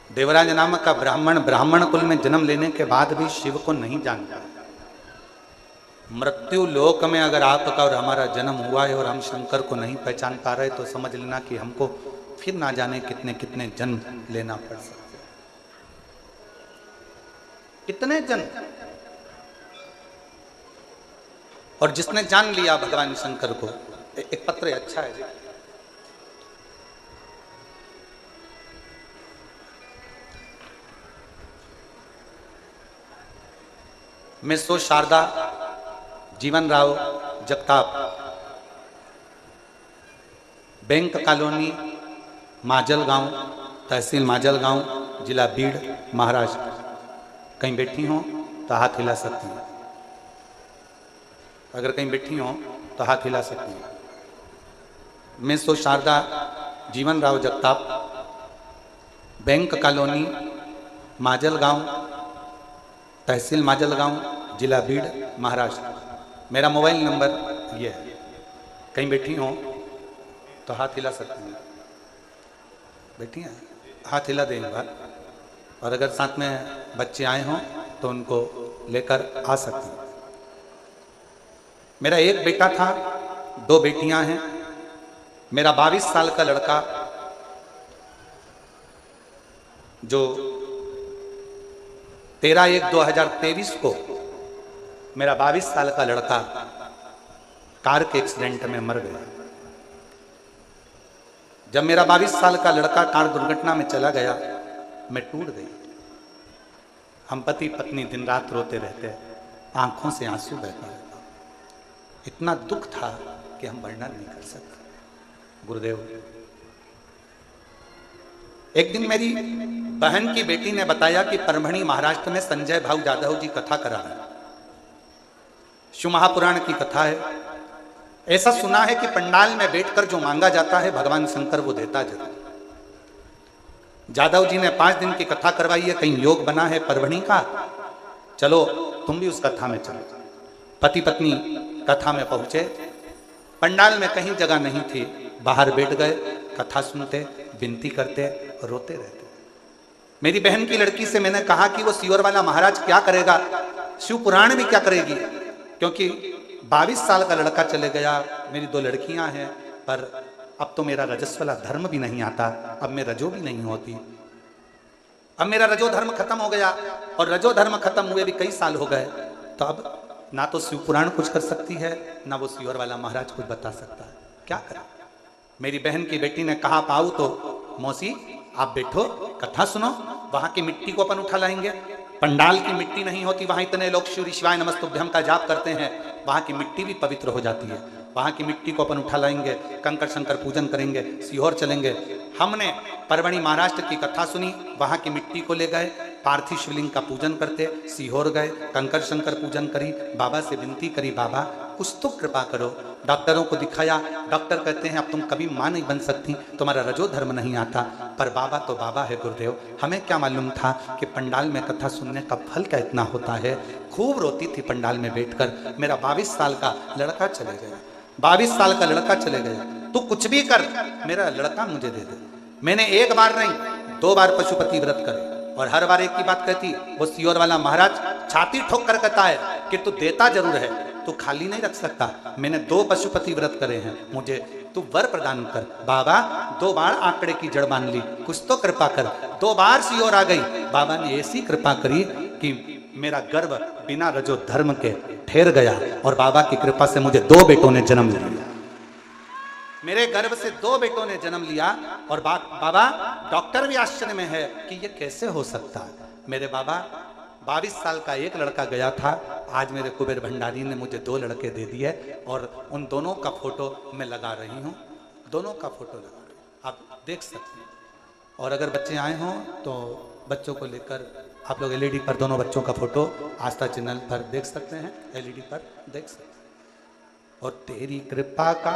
देवराज नामक का ब्राह्मण कुल में जन्म लेने के बाद भी शिव को नहीं जानता। मृत्यु लोक में अगर आपका और हमारा जन्म हुआ है और हम शंकर को नहीं पहचान पा रहे तो समझ लेना कि हमको फिर ना जाने कितने कितने जन्म लेना पड़ सकते हैं। कितने जन्म। और जिसने जान लिया भगवान शंकर को, एक पत्र अच्छा है जी। मिसो शारदा जीवन राव जगताप, बैंक कॉलोनी, माजलगांव, तहसील माजलगांव, जिला बीड़, महाराष्ट्र। कहीं बैठी हो तो हाथ हिला सकती हैं। अगर कहीं बैठी हो तो हाथ हिला सकती हैं। मिसो शारदा जीवन राव जगताप, बैंक कॉलोनी, माजलगांव, तहसील माजलगांव, जिला बीड़, महाराष्ट्र। मेरा मोबाइल नंबर ये है। कहीं बैठी हो तो हाथ हिला सकती हैं। बैठी हैं, हाथ हिला दें एक बार। और अगर साथ में बच्चे आए हों तो उनको लेकर आ सकती हैं। मेरा एक बेटा था, 2 बेटियां हैं। मेरा 22 साल का लड़का जो 13/1/2023 को मेरा 22 साल का लड़का कार के एक्सीडेंट में मर गया। जब मेरा 22 साल का लड़का कार दुर्घटना में चला गया, मैं टूट गई। हम पति पत्नी दिन रात रोते रहते, आंखों से आंसू बहता रहता। इतना दुख था कि हम वर्णन नहीं कर सकते। गुरुदेव, एक दिन मेरी बहन की बेटी ने बताया कि परभणी महाराष्ट्र में संजय भाऊ जाधव जी कथा करा रहे हैं। शिव महापुराण की कथा है। ऐसा सुना है कि पंडाल में बैठकर जो मांगा जाता है भगवान शंकर वो देता जरूर। जाधव जी ने 5 दिन की कथा करवाई है। कहीं योग बना है परभणी का, चलो तुम भी उस कथा में चलो। पति पत्नी कथा में पहुंचे। पंडाल में कहीं जगह नहीं थी, बाहर बैठ गए, कथा सुनते, विनती करते, रोते रहते। मेरी बहन की लड़की से मैंने कहा कि वो सीवर वाला महाराज क्या करेगा, शिव पुराण भी क्या करेगी, क्योंकि 22 साल का लड़का चले गया। मेरी 2 लड़कियां हैं, पर अब तो मेरा रजस्वला धर्म भी नहीं आता, अब मैं रजो भी नहीं होती। अब मेरा रजो धर्म खत्म हो गया, और रजो धर्म खत्म हुए भी कई साल हो गए। तो अब ना तो शिव पुराण कुछ कर सकती है, ना वो सीवर वाला महाराज कुछ बता सकता है। क्या करें। मेरी बहन की बेटी ने कहा, पाऊ तो मौसी आप बैठो, कथा सुनो, वहां की मिट्टी को अपन उठा लाएंगे। पंडाल की मिट्टी नहीं होती, वहां इतने लोग शिव शिवाय नमस्तुभ्यम का जाप करते हैं, वहां की मिट्टी भी पवित्र हो जाती है। वहां की मिट्टी को अपन उठा लाएंगे, कंकर शंकर पूजन करेंगे, सीहोर चलेंगे। हमने परभणी महाराष्ट्र की कथा सुनी, वहां की मिट्टी को ले गए, पार्थिव शिवलिंग का पूजन करते, सीहोर गए, कंकर शंकर पूजन करी, बाबा से विनती करी, बाबा कुछ तो कृपा करो। डॉक्टरों को दिखाया, डॉक्टर कहते हैं अब तुम कभी माँ नहीं बन सकती, तुम्हारा रजो धर्म नहीं आता। पर बाबा तो बाबा है गुरुदेव, हमें क्या मालूम था कि पंडाल में कथा सुनने का फल क्या इतना होता है। खूब रोती थी पंडाल में बैठकर। मेरा 22 साल का लड़का चले गया, 22 साल का लड़का चले गया। तू कुछ भी कर, मेरा लड़का मुझे दे दे। मैंने एक बार नहीं 2 बार पशुपति व्रत करे, और हर बार एक ही बात कहती, वो सियोर वाला महाराज छाती ठोक कर कहता है कि तू देता जरूर है, तू खाली नहीं रख सकता। मैंने 2 पशुपति व्रत करे हैं, मुझे तू वर प्रदान कर। बाबा 2 बार आंकड़े की जड़ मान ली, कुछ तो कृपा कर। 2 बार सियोर आ गई, बाबा ने ऐसी कृपा करी कि मेरा गर्भ बिना रजो धर्म के ठहर गया, और बाबा की कृपा से मुझे 2 बेटों ने जन्म लिया। मेरे गर्भ से 2 बेटों ने जन्म लिया। और बाबा डॉक्टर भी आश्चर्य में है कि ये कैसे हो सकता। मेरे बाबा 22 साल का एक लड़का गया था, आज मेरे कुबेर भंडारी ने मुझे 2 लड़के दे दिए, और उन दोनों का फोटो मैं लगा रही हूँ, दोनों का फोटो लगा रही हूँ, आप देख सकते हैं। और अगर बच्चे आए हों तो बच्चों को लेकर आप लोग एलईडी पर दोनों बच्चों का फोटो आस्था चैनल पर देख सकते हैं, एलईडी पर देख सकते हैं। और तेरी कृपा का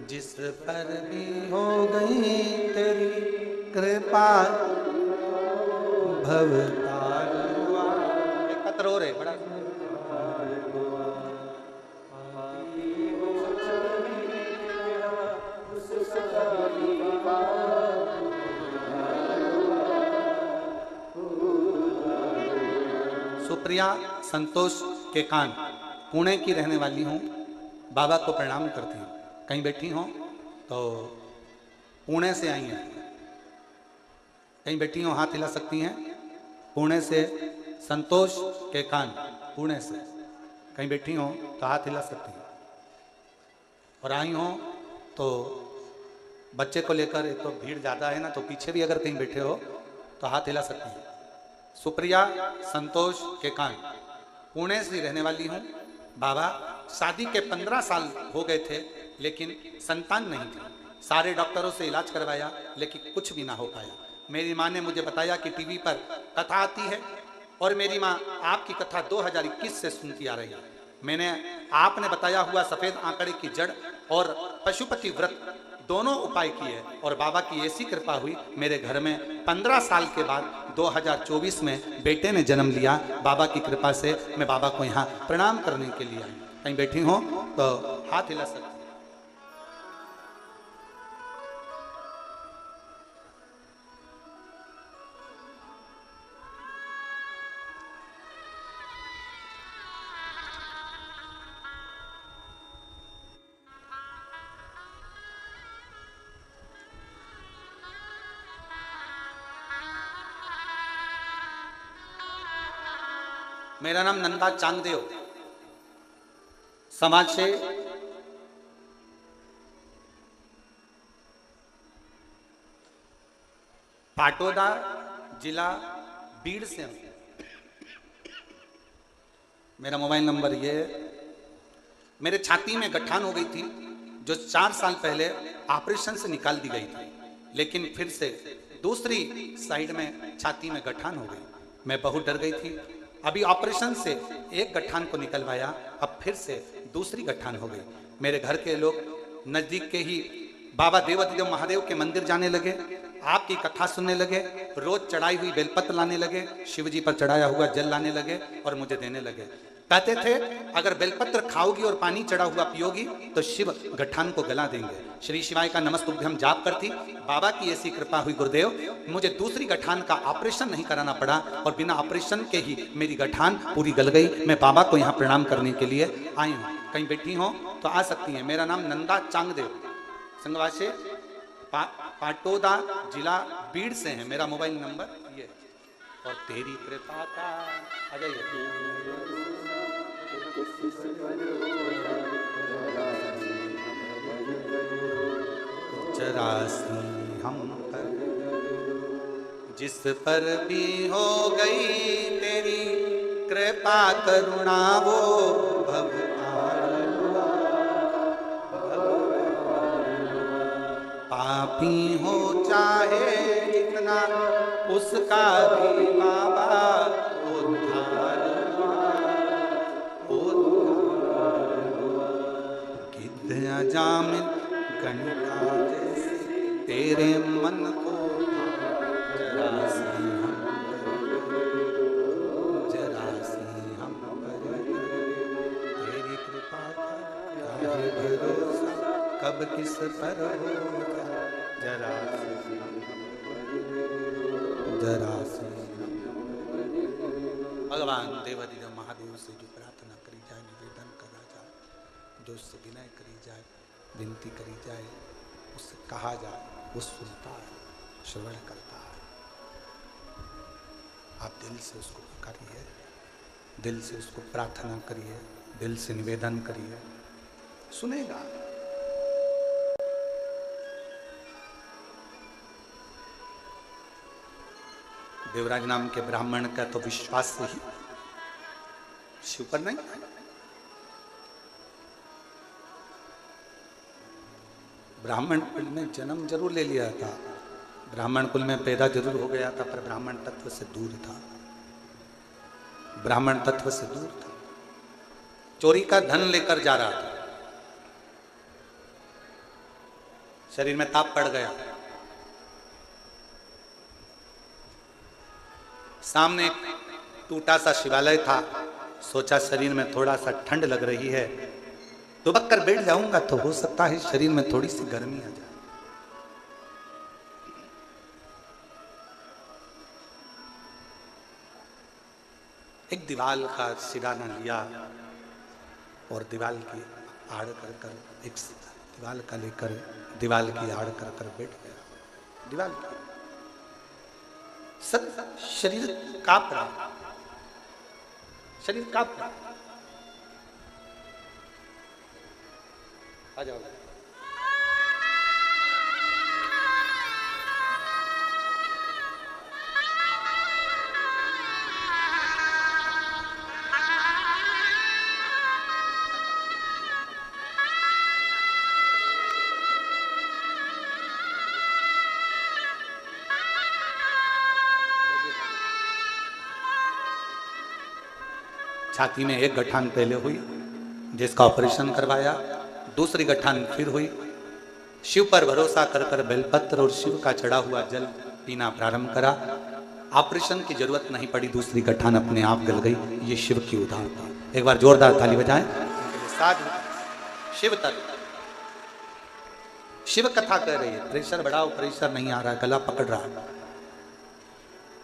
जिस पर भी हो गई तेरी कृपा भवतार हुआ। एकत्र हो रहे बड़ा सुप्रिया संतोष के कान, पुणे की रहने वाली हूँ, बाबा को प्रणाम करती हूँ। कहीं बैठी हो तो पुणे से आई हैं, कहीं बैठी हो हाथ हिला सकती हैं। पुणे से संतोष के कान, पुणे से कहीं बैठी हो तो हाथ हिला सकती हैं। और आई हो तो बच्चे को लेकर, एक तो भीड़ ज़्यादा है ना, तो पीछे भी अगर कहीं बैठे हो तो हाथ हिला सकती हैं। सुप्रिया संतोष के कान, पुणे से रहने वाली हूँ। बाबा शादी के 15 साल हो गए थे, लेकिन संतान नहीं थी। सारे डॉक्टरों से इलाज करवाया, लेकिन कुछ भी ना हो पाया। मेरी माँ ने मुझे बताया कि टीवी पर कथा आती है, और मेरी माँ आपकी कथा 2021 से सुनती आ रही है। मैंने आपने बताया हुआ सफ़ेद आंकड़े की जड़ और पशुपति व्रत दोनों उपाय किए, और बाबा की ऐसी कृपा हुई, मेरे घर में 15 साल के बाद 2024 में बेटे ने जन्म लिया। बाबा की कृपा से मैं बाबा को यहाँ प्रणाम करने के लिए आई। कहीं बैठी हो तो हाथ हिला सकते। मेरा नाम नंदा चांगदेव, समाज से पाटोदा जिला बीड़ से हूं। मेरा मोबाइल नंबर ये है। मेरे छाती में गठान हो गई थी, जो 4 साल पहले ऑपरेशन से निकाल दी गई थी, लेकिन फिर से दूसरी साइड में छाती में गठान हो गई। मैं बहुत डर गई थी। अभी ऑपरेशन से एक गठान को निकलवाया, अब फिर से दूसरी गठान हो गई। मेरे घर के लोग नजदीक के ही बाबा देवाधिदेव महादेव के मंदिर जाने लगे, आपकी कथा सुनने लगे, रोज चढ़ाई हुई बेलपत्र लाने लगे, शिव जी पर चढ़ाया हुआ जल लाने लगे और मुझे देने लगे। कहते थे अगर बेलपत्र खाओगी और पानी चढ़ा हुआ पियोगी तो शिव गठान को गला देंगे। श्री शिवाय का नमस्तुभ्यम जाप करती। बाबा की ऐसी कृपा हुई गुरुदेव, मुझे दूसरी गठान का ऑपरेशन नहीं कराना पड़ा, और बिना ऑपरेशन के ही मेरी गठान पूरी गल गई। मैं बाबा को यहाँ प्रणाम करने के लिए आई हूँ। कहीं बैठी हो तो आ सकती हैं। मेरा नाम नंदा चांगदेव, संगवासे पाटोदा जिला बीड़ से है। मेरा मोबाइल नंबर ये। और तेरी कृपा का आ जाइए। चरासी हम पर जिस पर भी हो गई तेरी कृपा करुणा वो भवतार हुआ। पापी हो चाहे जितना, उसका भी बाबा उद्धार गिद्ध अजामिल गणिका जैसे तेरे मन को जरा सी हम पर तेरी कृपा का क्या है भरोसा, कब किस पर होगा जरा सी भगवान देवादिदेव महादेव से जो प्रार्थना करी जाए, निवेदन करा जाए, जो उससे विनय करी जाए, विनती करी जाए, उससे कहा जाए, वो सुनता है, श्रवण करता है। आप दिल से उसको पुकारिए, दिल से उसको प्रार्थना करिए, दिल से निवेदन करिए, सुनेगा। देवराज नाम के ब्राह्मण का तो विश्वास से ही शिव पर नहीं। ब्राह्मण कुल में जन्म जरूर ले लिया था, ब्राह्मण कुल में पैदा जरूर हो गया था, पर ब्राह्मण तत्व से दूर था, ब्राह्मण तत्व से दूर था। चोरी का धन लेकर जा रहा था, शरीर में ताप पड़ गया, सामने एक टूटा सा शिवालय था, सोचा शरीर में थोड़ा सा ठंड लग रही है, दुबक कर बैठ जाऊंगा तो हो सकता है शरीर में थोड़ी सी गर्मी आ जाए। एक दीवाल का सिराना लिया और दीवाल की आड़ कर कर एक दीवाल का लेकर दीवाल की आड़ कर कर बैठ गया। दीवाल की सब शरीर कांप रहा, शरीर कांप रहा। आ जाओ। छाती में एक गठान पहले हुई, जिसका ऑपरेशन करवाया, दूसरी गठान फिर हुई। शिव पर भरोसा कर कर बेलपत्र और शिव का चढ़ा हुआ जल पीना प्रारंभ करा। ऑपरेशन की जरूरत नहीं पड़ी, दूसरी गठान अपने आप गल गई। ये शिव की उदारता। एक बार जोरदार ताली बजाएं। साधु शिव तत्व, शिव कथा कह रही है, प्रेशर बढ़ाओ, प्रेशर नहीं आ रहा है, गला पकड़ रहा है।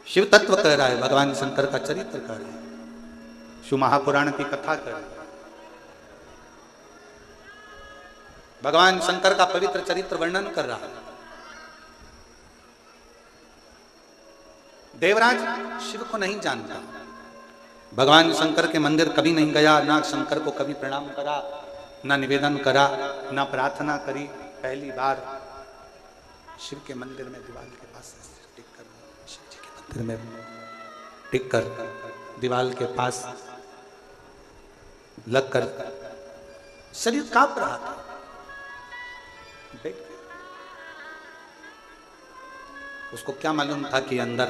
शिव तत्व कह रहा है, भगवान शंकर का चरित्र कह रहा है, शिव महापुराण की कथा कर, भगवान शंकर का पवित्र चरित्र वर्णन कर रहा है। देवराज शिव को नहीं जानता, भगवान शंकर के मंदिर कभी नहीं गया, ना शंकर को कभी प्रणाम करा, ना निवेदन करा, ना प्रार्थना करी। पहली बार शिव के मंदिर में दीवार के पास टिक कर, शिव जी के मंदिर में टिक कर दीवार के पास लगकर शरीर कांप रहा था, बैठ गया। उसको क्या मालूम था कि अंदर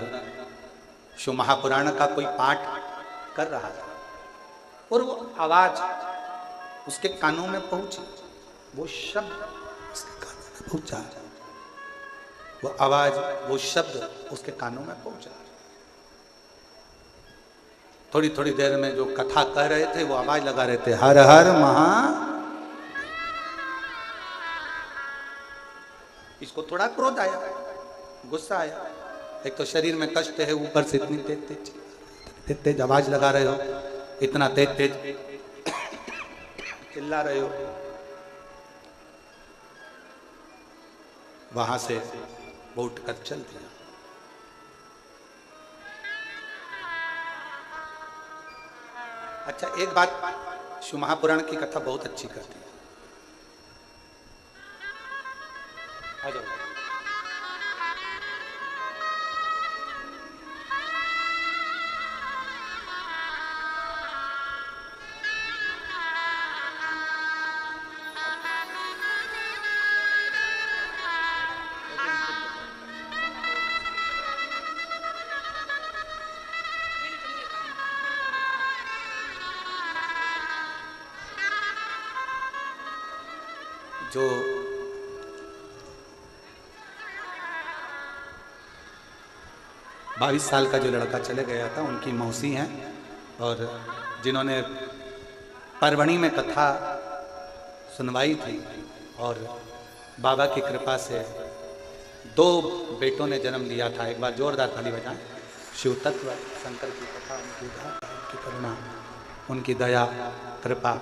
शिव महापुराण का कोई पाठ कर रहा था, और वो आवाज उसके कानों में पहुंची, वो शब्द उसके कानों में पहुंचा, वो आवाज, वो शब्द उसके कानों में पहुंचा। थोड़ी थोड़ी देर में जो कथा कह रहे थे वो आवाज लगा रहे थे, हर हर महा। इसको थोड़ा क्रोध आया, गुस्सा आया। एक तो शरीर में कष्ट है, ऊपर से इतनी तेज तेज आवाज लगा रहे हो, इतना तेज तेज चिल्ला रहे हो। वहां से वो उठकर चल दिया। अच्छा, एक बात शिव महापुराण की कथा बहुत अच्छी करती है। आ जाओ। जो बाईस साल का जो लड़का चले गया था, उनकी मौसी हैं, और जिन्होंने परवणी में कथा सुनवाई थी, और बाबा की कृपा से 2 बेटों ने जन्म लिया था। एक बार जोरदार ताली बजाएं। शिव तत्व शंकर की कथा, उनकी करुणा, उनकी दया कृपा,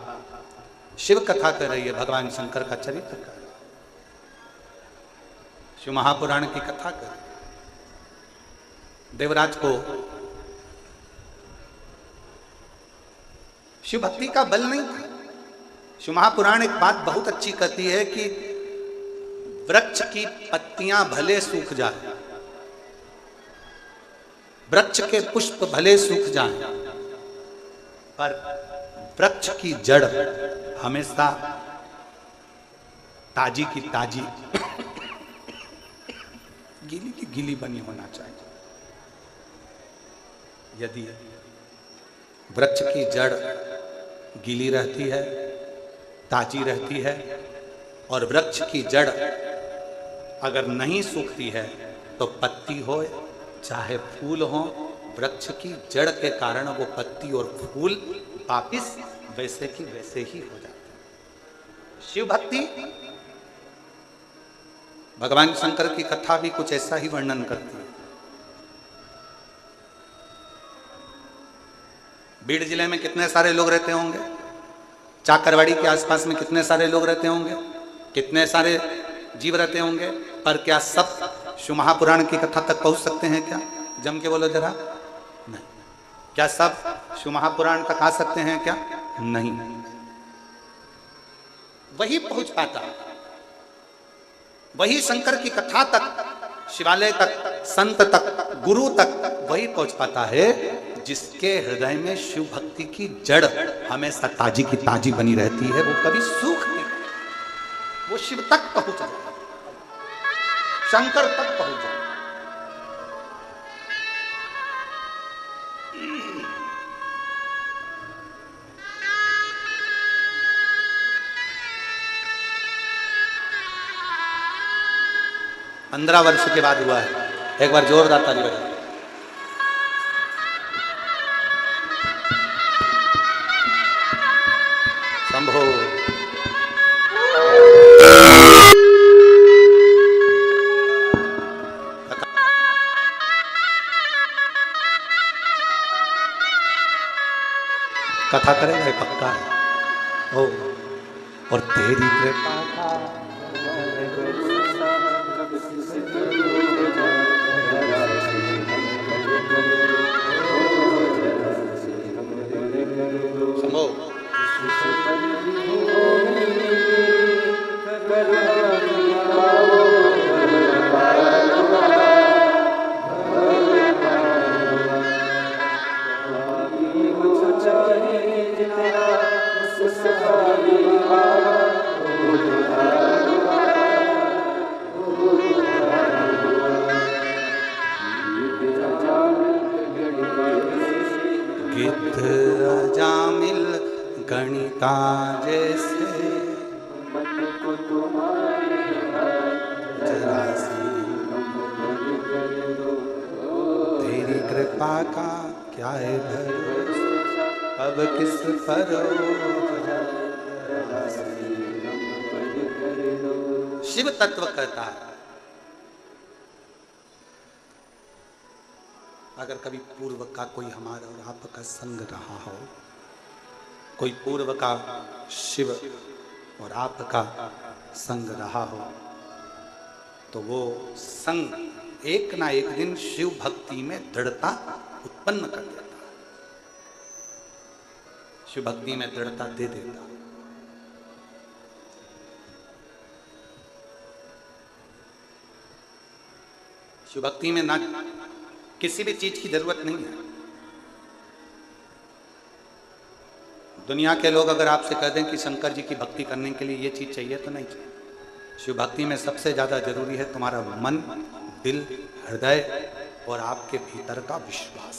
शिव कथा कर रही है, भगवान शंकर का चरित्र कर, शिव महापुराण की कथा कर। देवराज को शिव भक्ति का बल नहीं था। शिव महापुराण एक बात बहुत अच्छी कहती है कि वृक्ष की पत्तियां भले सूख जाए, वृक्ष के पुष्प भले सूख जाए, पर वृक्ष की जड़ हमेशा ताजी की ताजी, गीली की गीली बनी होना चाहिए। यदि वृक्ष की जड़ गीली रहती है, ताजी रहती है, और वृक्ष की जड़ अगर नहीं सूखती है, तो पत्ती हो चाहे फूल हो, वृक्ष की जड़ के कारण वो पत्ती और फूल वापिस वैसे की वैसे ही हो जाते हैं। शिव भक्ति, भगवान शंकर की कथा भी कुछ ऐसा ही वर्णन करती है। बीड़ जिले में कितने सारे लोग रहते होंगे, चाकरवाड़ी के आसपास में कितने सारे लोग रहते होंगे, कितने सारे जीव रहते होंगे, पर क्या सब शिव महापुराण की कथा तक पहुंच सकते हैं क्या? जम के बोलो जरा। नहीं। क्या सब शिव महापुराण तक आ सकते हैं क्या? नहीं। वही पहुंच पाता, वही शंकर की कथा तक, शिवालय तक, संत तक, गुरु तक वही पहुंच पाता है जिसके हृदय में शिव भक्ति की जड़ हमेशा ताजी की ताजी बनी रहती है, वो कभी सूख नहीं, वो शिव तक पहुंच जाए, शंकर तक पहुंच जाए। पंद्रह वर्ष के बाद हुआ है। एक बार जोरदार ताली बजाओ। शंभो। कथा करेंगे पक्का है। ओ, और तेरी कृपा का गणिता जैसे तेरी कृपा का क्या है भरोसा, अब किस पर शिव तत्व कहता है। अगर कभी पूर्व का कोई हमारा और आपका संग रहा हो, कोई पूर्व का शिव और आपका संग रहा हो, तो वो संग एक ना एक दिन शिव भक्ति में दृढ़ता उत्पन्न कर देता, शिव भक्ति में दृढ़ता दे देता। शिव भक्ति में ना किसी भी चीज की जरूरत नहीं है। दुनिया के लोग अगर आपसे कह दें कि शंकर जी की भक्ति करने के लिए ये चीज चाहिए, तो नहीं चाहिए। शिव भक्ति में सबसे ज्यादा जरूरी है तुम्हारा मन, दिल, हृदय और आपके भीतर का विश्वास।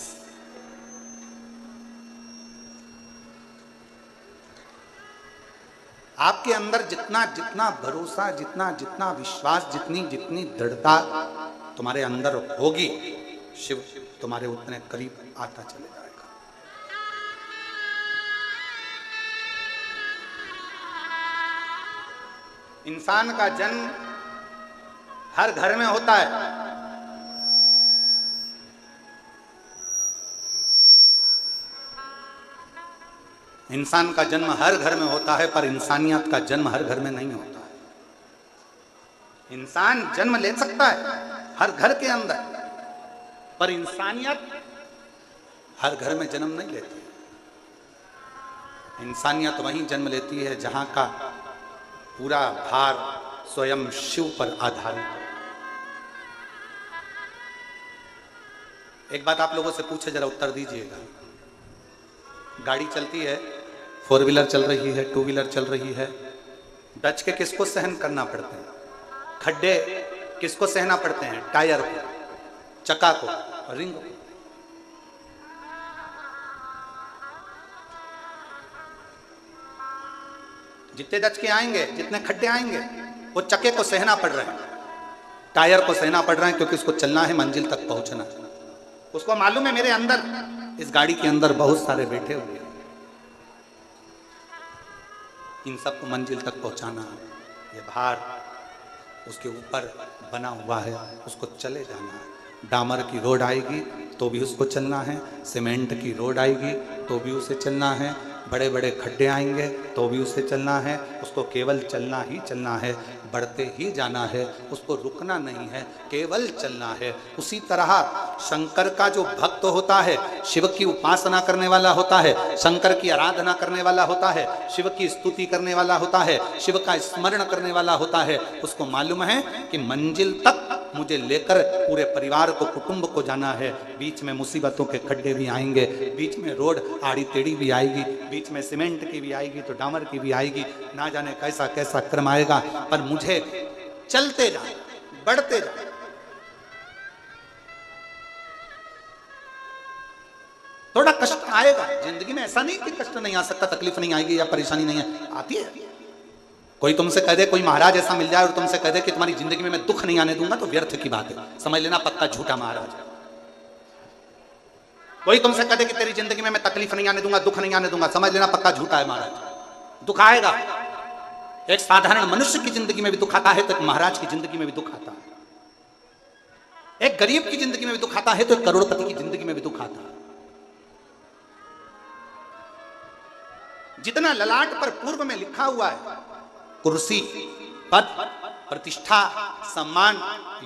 आपके अंदर जितना जितना भरोसा, जितना जितना विश्वास, जितनी जितनी दृढ़ता तुम्हारे अंदर होगी, शिव तुम्हारे उतने करीब आता चले जाएगा। इंसान का जन्म हर घर में होता है। इंसान का जन्म हर घर में होता है, पर इंसानियत का जन्म हर घर में नहीं होता है। इंसान जन्म ले सकता है हर घर के अंदर, पर इंसानियत हर घर में जन्म नहीं लेती। इंसानियत वहीं जन्म लेती है जहां का पूरा भार स्वयं शिव पर आधारित है। एक बात आप लोगों से पूछे, जरा उत्तर दीजिएगा। गाड़ी चलती है, 4 व्हीलर चल रही है, 2 व्हीलर चल रही है, डच के किसको सहन करना पड़ते हैं? खड्डे किसको सहना पड़ते हैं? टायर को, चक्का को, रिंग को। जितने डच के आएंगे, जितने खड्डे आएंगे, वो चक्के को सहना पड़ रहे हैं, टायर को सहना पड़ रहा है, क्योंकि उसको चलना है, मंजिल तक पहुंचना। उसको मालूम है मेरे अंदर, इस गाड़ी के अंदर बहुत सारे बैठे हुए हैं, इन सबको मंजिल तक पहुंचाना है। ये भार उसके ऊपर बना हुआ है, उसको चले जाना है। डामर की रोड आएगी तो भी उसको चलना है, सीमेंट की रोड आएगी तो भी उसे चलना है, बड़े बड़े खड्डे आएंगे तो भी उसे चलना है। उसको केवल चलना ही चलना है, बढ़ते ही जाना है, उसको रुकना नहीं है, केवल चलना है। उसी तरह शंकर का जो भक्त होता है, शिव की उपासना करने वाला होता है, शंकर की आराधना करने वाला होता है, शिव की स्तुति करने वाला होता है, शिव का स्मरण करने वाला होता है, उसको मालूम है कि मंजिल तक मुझे लेकर पूरे परिवार को, कुटुंब को जाना है। बीच में मुसीबतों के खड्डे भी आएंगे, बीच में रोड आड़ी टेढ़ी भी आएगी, बीच में सीमेंट की भी आएगी तो डामर की भी आएगी, ना जाने कैसा कैसा क्रम आएगा, पर मुझे चलते जाए, बढ़ते जाए। थोड़ा कष्ट आएगा जिंदगी में, ऐसा नहीं कि कष्ट नहीं आ सकता, तकलीफ नहीं आएगी या परेशानी नहीं है, आती है। कोई तुमसे कह दे, कोई महाराज ऐसा मिल जाए और तुमसे कह दे कि तुम्हारी जिंदगी में मैं दुख नहीं आने दूंगा, तो व्यर्थ की बात है, समझ लेना पक्का झूठा महाराज। कोई तुमसे कह दे कि तेरी जिंदगी में मैं तकलीफ नहीं आने दूंगा, दुख नहीं आने दूंगा, समझ लेना पक्का झूठा है महाराज। दुख आएगा, एक साधारण मनुष्य की जिंदगी में भी दुख आता है तो एक महाराज की जिंदगी में भी दुख आता है। एक गरीब की जिंदगी में भी दुख आता है तो एक करोड़पति की जिंदगी में भी दुख आता है। जितना ललाट पर पूर्व में लिखा हुआ है, कुर्सी, पद, प्रतिष्ठा, सम्मान,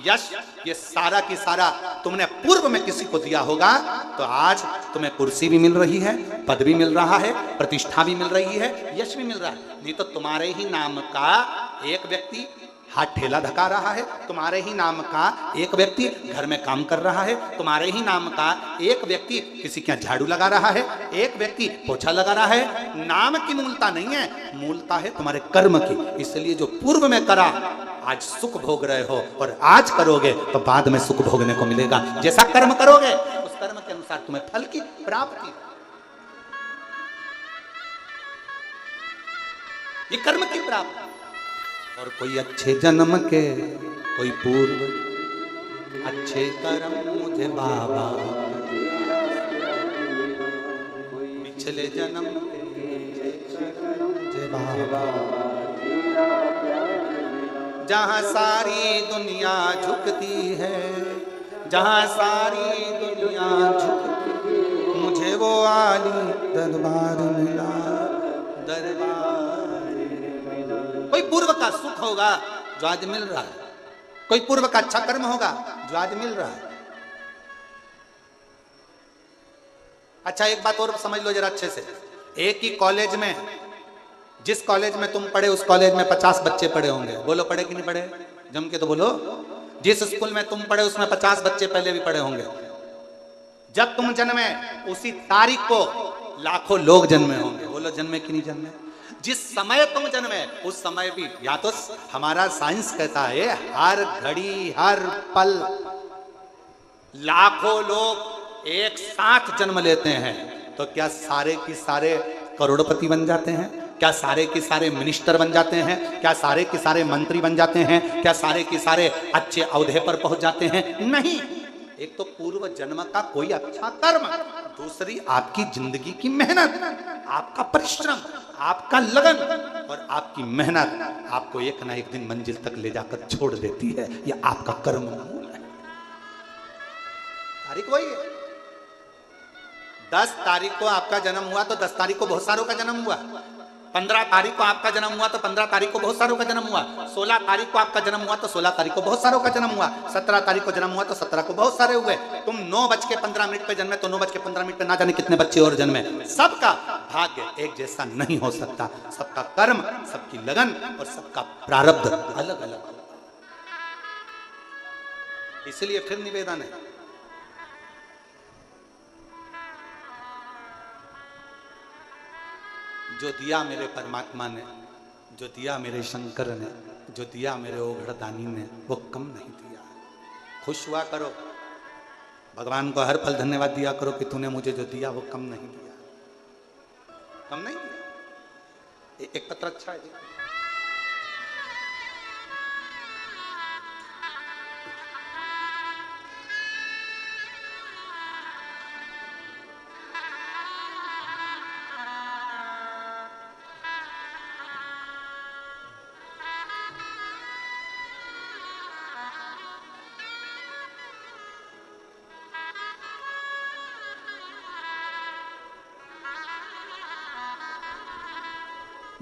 यश, ये सारा की सारा तुमने पूर्व में किसी को दिया होगा, तो आज तुम्हें कुर्सी भी मिल रही है, पद भी मिल रहा है, प्रतिष्ठा भी मिल रही है, यश भी मिल रहा है। नहीं तो तुम्हारे ही नाम का एक व्यक्ति हाथ ठेला धका रहा है, तुम्हारे ही नाम का एक व्यक्ति घर में काम कर रहा है, तुम्हारे ही नाम का एक व्यक्ति किसी के यहाँ झाड़ू लगा रहा है, एक व्यक्ति पोछा लगा रहा है। नाम की मूलता नहीं है, मूलता है तुम्हारे कर्म की। इसलिए जो पूर्व में करा आज सुख भोग रहे हो, और आज करोगे तो बाद में सुख भोगने को मिलेगा। जैसा कर्म करोगे उस कर्म के अनुसार तुम्हें फल की प्राप्ति। ये कर्म की प्राप्ति। और कोई अच्छे जन्म के, कोई पूर्व अच्छे कर्म मुझे बाबा, पिछले जन्म मुझे बाबा। जहाँ सारी दुनिया झुकती है, जहाँ सारी दुनिया झुकती, मुझे वो आली दरबार मिला, दरबार। कोई पूर्व का सुख होगा जो आज मिल रहा है, कोई पूर्व का अच्छा कर्म होगा जो आज मिल रहा है। अच्छा, एक बात और समझ लो जरा अच्छे से। एक ही कॉलेज में, जिस कॉलेज में तुम पढ़े उस कॉलेज में 50 बच्चे पढ़े होंगे। बोलो पढ़े कि नहीं पढ़े, जम के तो बोलो। जिस स्कूल में तुम पढ़े उसमें 50 बच्चे पहले भी पढ़े होंगे। जब तुम जन्मे उसी तारीख को लाखों लोग जन्मे होंगे। बोलो जन्मे कि नहीं जन्मे। जिस समय तुम जन्मे उस समय भी, या तो हमारा साइंस कहता है हर घड़ी हर पल लाखों लोग एक साथ जन्म लेते हैं, तो क्या सारे की सारे करोड़पति बन जाते हैं? क्या सारे के सारे मिनिस्टर बन जाते हैं? क्या सारे के सारे मंत्री बन जाते हैं? क्या सारे के सारे अच्छे औहदे पर पहुंच जाते हैं? नहीं। एक तो पूर्व जन्म का कोई अच्छा कर्म, दूसरी आपकी जिंदगी की मेहनत, आपका परिश्रम, आपका लगन और आपकी मेहनत आपको एक ना एक दिन मंजिल तक ले जाकर छोड़ देती है। यह आपका कर्म मूल है। तारीख वही है। 10 तारीख को आपका जन्म हुआ तो 10 तारीख को बहुत सारों का जन्म हुआ। 15 तारीख को आपका जन्म हुआ तो 15 तारीख को बहुत सारों का जन्म हुआ। 16 तारीख को आपका जन्म हुआ तो 16 तारीख को बहुत सारों का जन्म हुआ। 17 तारीख को जन्म हुआ तो 17 को बहुत सारे हुए। तुम 9:15 पे जन्मे तो 9:15 पे ना जाने कितने बच्चे और जन्मे। सबका भाग्य एक जैसा नहीं हो सकता। सबका कर्म, सबकी लगन और सबका प्रारब्ध अलग अलग। इसलिए फिर निवेदन है, जो दिया मेरे परमात्मा ने, जो दिया मेरे शंकर ने, जो दिया मेरे ओघड़दानी ने, वो कम नहीं दिया। खुश हुआ करो, भगवान को हर पल धन्यवाद दिया करो कि तूने मुझे जो दिया वो कम नहीं दिया, कम नहीं दिया। एक पत्र अच्छा है।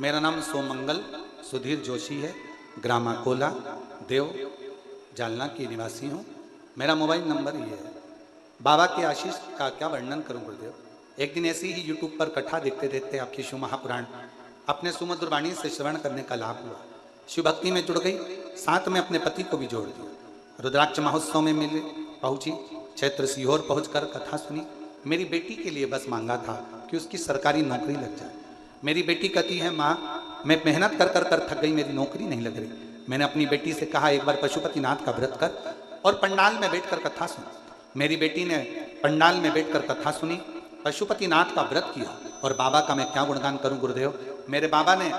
मेरा नाम सोमंगल सुधीर जोशी है, ग्राम अकोला, देव, जालना की निवासी हूँ। मेरा मोबाइल नंबर ये है। बाबा के आशीष का क्या वर्णन करूँ गुरुदेव। एक दिन ऐसी ही यूट्यूब पर कथा देखते देखते आपकी शिव महापुराण अपने सुमधुर वाणी से श्रवण करने का लाभ हुआ। शिव भक्ति में जुड़ गई, साथ में अपने पति को भी जोड़ दिया। रुद्राक्ष महोत्सव में मिले पहुँची, क्षेत्र सीहोर पहुँचकर कथा सुनी। मेरी बेटी के लिए बस मांगा था कि उसकी सरकारी नौकरी लग जाए। मेरी बेटी कहती है, माँ मैं मेहनत कर कर कर थक गई, मेरी नौकरी नहीं लग रही। मैंने अपनी बेटी से कहा एक बार पशुपतिनाथ का व्रत कर और पंडाल में बैठकर कथा सुन। मेरी बेटी ने पंडाल में बैठकर कथा सुनी, पशुपतिनाथ का व्रत किया। और बाबा का मैं क्या गुणगान करूं गुरुदेव। मेरे बाबा ने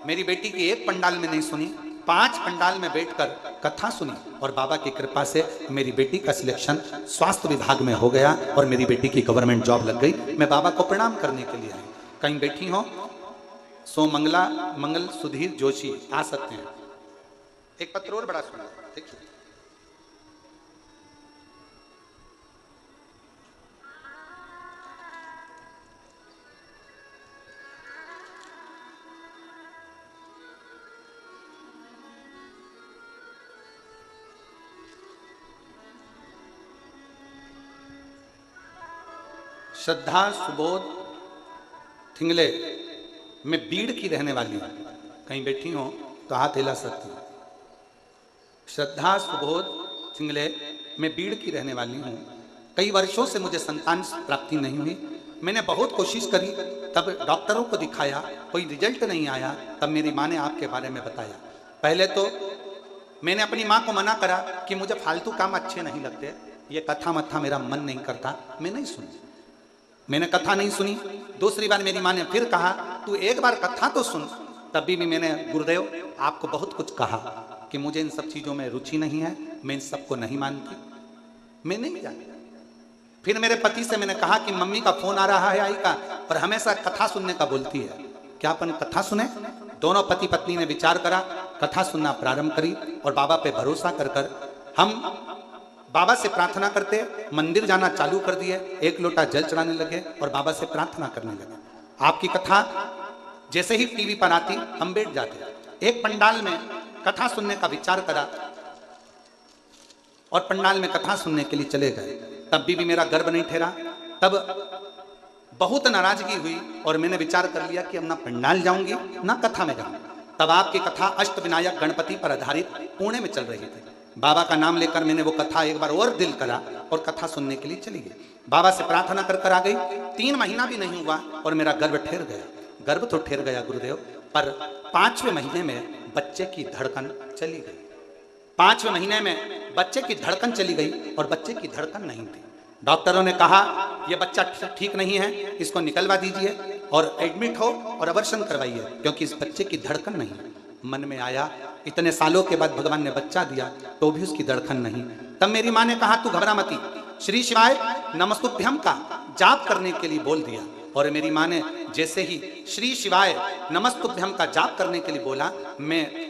मेरी बेटी की एक पंडाल में नहीं सुनी, 5 पंडाल में बैठकर कथा सुनी। और बाबा की कृपा से मेरी बेटी का सिलेक्शन स्वास्थ्य विभाग में हो गया और मेरी बेटी की गवर्नमेंट जॉब लग गई। मैं बाबा को प्रणाम करने के लिए आई। कहीं बैठी हो सोमंगला मंगल सुधीर जोशी आ सकते हैं। एक पत्र और बड़ा सुना, देखिए। श्रद्धा सुबोध थिंगले, मैं बीड़ की रहने वाली हूँ। कहीं बैठी हो तो हाथ हिला सकती हूँ। श्रद्धा सुबोध थिंगले, मैं बीड़ की रहने वाली हूँ। कई वर्षों से मुझे संतान प्राप्ति नहीं हुई। मैंने बहुत कोशिश करी, तब डॉक्टरों को दिखाया, कोई रिजल्ट नहीं आया। तब मेरी माँ ने आपके बारे में बताया। पहले तो मैंने अपनी माँ को मना करा कि मुझे फालतू काम अच्छे नहीं लगते, ये कथा मत्था मेरा मन नहीं करता, मैं नहीं सुनी। मैंने कथा नहीं सुनी। दूसरी बार मेरी माँ ने फिर कहा तू एक बार कथा तो सुन। तभी भी मैंने गुरुदेव आपको बहुत कुछ कहा कि मुझे इन सब चीज़ों में रुचि नहीं है, मैं इन सबको नहीं मानती, मैं नहीं जानती। फिर मेरे पति से मैंने कहा कि मम्मी का फोन आ रहा है आई का, और हमेशा कथा सुनने का बोलती है, क्या अपन कथा सुने। दोनों पति पत्नी ने विचार करा, कथा सुनना प्रारंभ करी और बाबा पे भरोसा कर कर हम बाबा से प्रार्थना करते मंदिर जाना चालू कर दिए। 1 लोटा जल चढ़ाने लगे और बाबा से प्रार्थना करने लगे। आपकी कथा जैसे ही टीवी पर आती हम बैठ जाते। एक पंडाल में कथा सुनने का विचार करा और पंडाल में कथा सुनने के लिए चले गए। तब भी मेरा गर्व नहीं ठहरा। तब बहुत नाराजगी हुई और मैंने विचार कर लिया कि अब ना पंडाल जाऊंगी ना कथा में जाऊंगी। तब आपकी कथा अष्टविनायक गणपति पर आधारित पुणे में चल रही थी। बाबा का नाम लेकर मैंने वो कथा एक बार और दिल करा और कथा सुनने के लिए चली गई। बाबा से प्रार्थना कर कर आ गई। 3 महीना भी नहीं हुआ और मेरा गर्व ठहर गया। गर्व तो ठहर गया गुरुदेव, पर 5वें महीने में बच्चे की धड़कन चली गई। 5वें महीने में बच्चे की धड़कन चली गई और बच्चे की धड़कन नहीं थी। डॉक्टरों ने कहा यह बच्चा ठीक नहीं है, इसको निकलवा दीजिए। और एडमिट हो और अबॉर्शन करवाइए, क्योंकि इस बच्चे की धड़कन नहीं। मन में आया इतने सालों के बाद भगवान ने बच्चा दिया तो भी उसकी धड़कन नहीं। तब मेरी माँ ने कहा तू घबरा मती, श्री शिवाय नमस्तुभ्यम का जाप करने के लिए बोल दिया। और मेरी माँ ने जैसे ही श्री शिवाय नमस्तुभ्यम का जाप करने के लिए बोला, मैं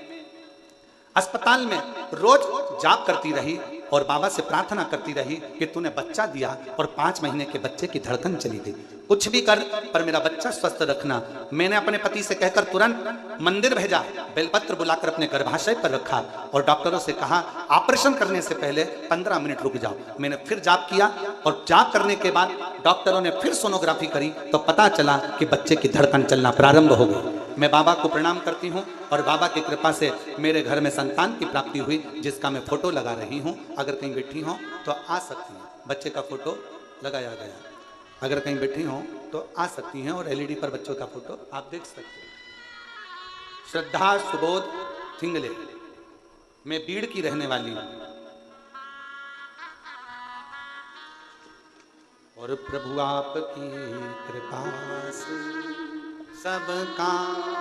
अस्पताल में रोज जाप करती रही और बाबा से प्रार्थना करती रही कि तूने बच्चा दिया और 5 महीने के बच्चे की धड़कन चली गई। कुछ भी कर पर मेरा बच्चा स्वस्थ रखना। मैंने अपने पति से कहकर तुरंत मंदिर भेजा, बेलपत्र बुलाकर अपने गर्भाशय पर रखा और डॉक्टरों से कहा ऑपरेशन करने से पहले 15 मिनट रुक जाओ। मैंने फिर जाप किया और जाप करने के बाद डॉक्टरों ने फिर सोनोग्राफी करी तो पता चला कि बच्चे की धड़कन चलना प्रारंभ हो गई। मैं बाबा को प्रणाम करती हूँ और बाबा की कृपा से मेरे घर में संतान की प्राप्ति हुई, जिसका मैं फोटो लगा रही हूँ। अगर कहीं बैठी हो तो आ सकती हैं, बच्चे का फोटो लगाया गया। अगर कहीं बैठी हो तो आ सकती हैं और एलईडी पर बच्चों का फोटो आप देख सकते हैं। श्रद्धा सुबोध थिंगले, मैं बीड़ की रहने वाली हूँ और प्रभु आपकी कृपा से सब काम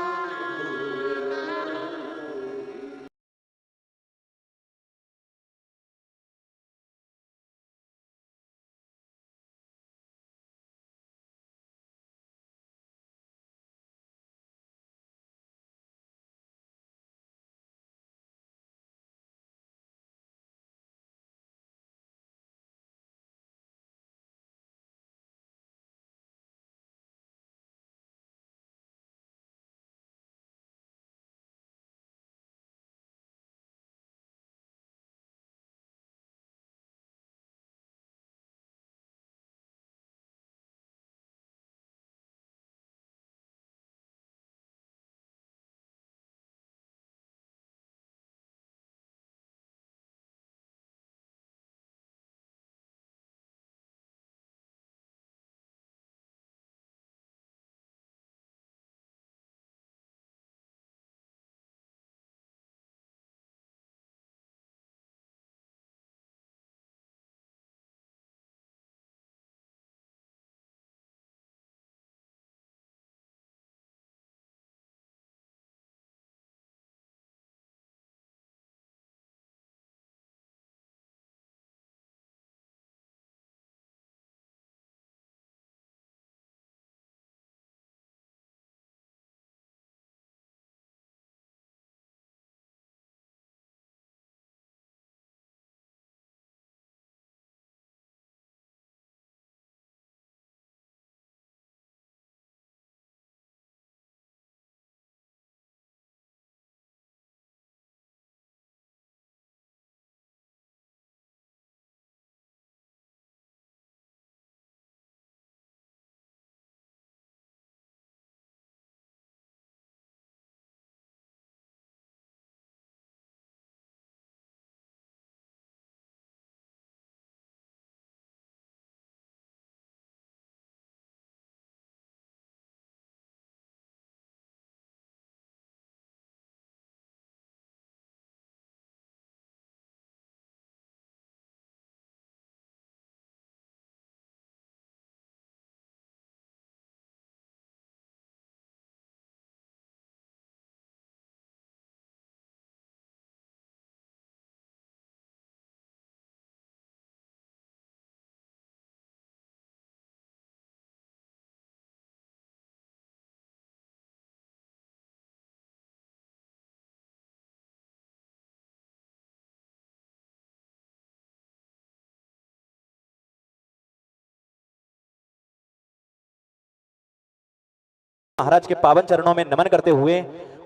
महाराज के पावन चरणों में नमन करते हुए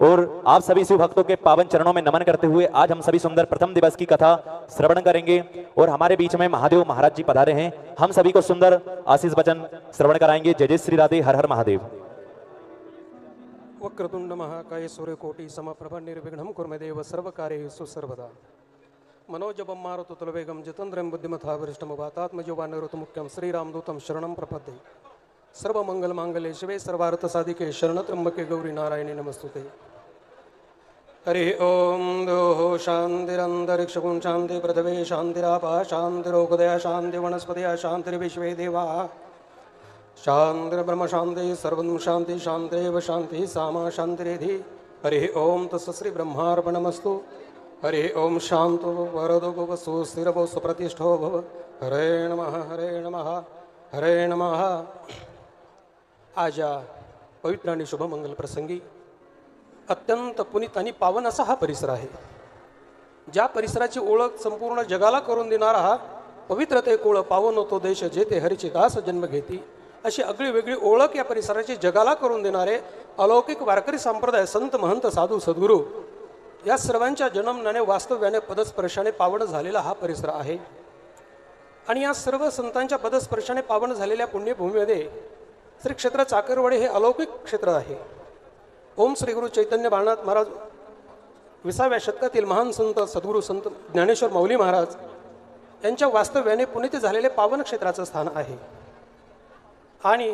और आप सभी शिव भक्तों के पावन चरणों में नमन करते हुए आज हम सभी सुंदर प्रथम दिवस की कथा श्रवण करेंगे और हमारे बीच में महादेव महाराज जी पधारे हैं। हम सभी को सुंदर आशीष वचन श्रवण कराएंगे। जय जय श्री राधे, हर हर महादेव। वक्रतुंड महाकाय सूर्यकोटि समप्रभ निर्विघ्नं कुर्मे देव सर्वकार्येषु सर्वदा। मनोजवं मारुततुल्यवेगं जितेन्द्रियं बुद्धिमता वरिष्ठं वातात्मजो वानरतमुख्यं श्रीरामदूतं शरणं प्रपद्ये। सर्वमंगलमांगल्ये शिवे सर्वार्थसाधिके शरणत्र्यंबके गौरी नारायणी नमस्तुते। हरि ओम दोः शान्तिरन्तरिक्षं शान्ति पृथिवी शान्तिरापः शान्तिरोगदया शान्ति वनस्पतयः शान्तिर्विश्वे देवाः शांतिर्ब्रह्म शांति सर्वं शांति शांतेव शांति सामा शांतिरेधि हरि ओम तस् श्री ब्रह्मार्पणमस्तु हरि ओम शांतो वरदो भव सुस्थिरभो सुप्रतिष्ठो भव हरे नमः हरे नमः हरे नमः। आज या पवित्र आणि शुभमंगल प्रसंगी अत्यंत पुनीत आणि पावन असा हा परिसर आहे। ज्या परिसराची ओळख संपूर्ण जगाला करून देणारा हा पवित्र ते कुळ पावन तो देश जेथे हरीचे दास जन्म घेती अशी आगळी वेगळी ओळख या परिसराची जगाला करून देणारे अलौकिक वारकरी संप्रदाय संत महंत साधू सद्गुरू या सर्वांच्या जन्मनाने वास्तव्याने पदस्पर्शाने पावन झालेला हा परिसर आहे। आणि या सर्व संतांच्या पदस्पर्शाने पावन झालेल्या पुण्यभूमीमध्ये श्री क्षेत्र चाकरवाडी हे अलौकिक क्षेत्र आहे। ओम श्री गुरु चैतन्य बाळनाथ महाराज 20व्या शतकातील महान संत सद्गुरू संत ज्ञानेश्वर माऊली महाराज यांच्या वास्तव्याने पुनीत झालेले पावन क्षेत्राचं स्थान आहे। आणि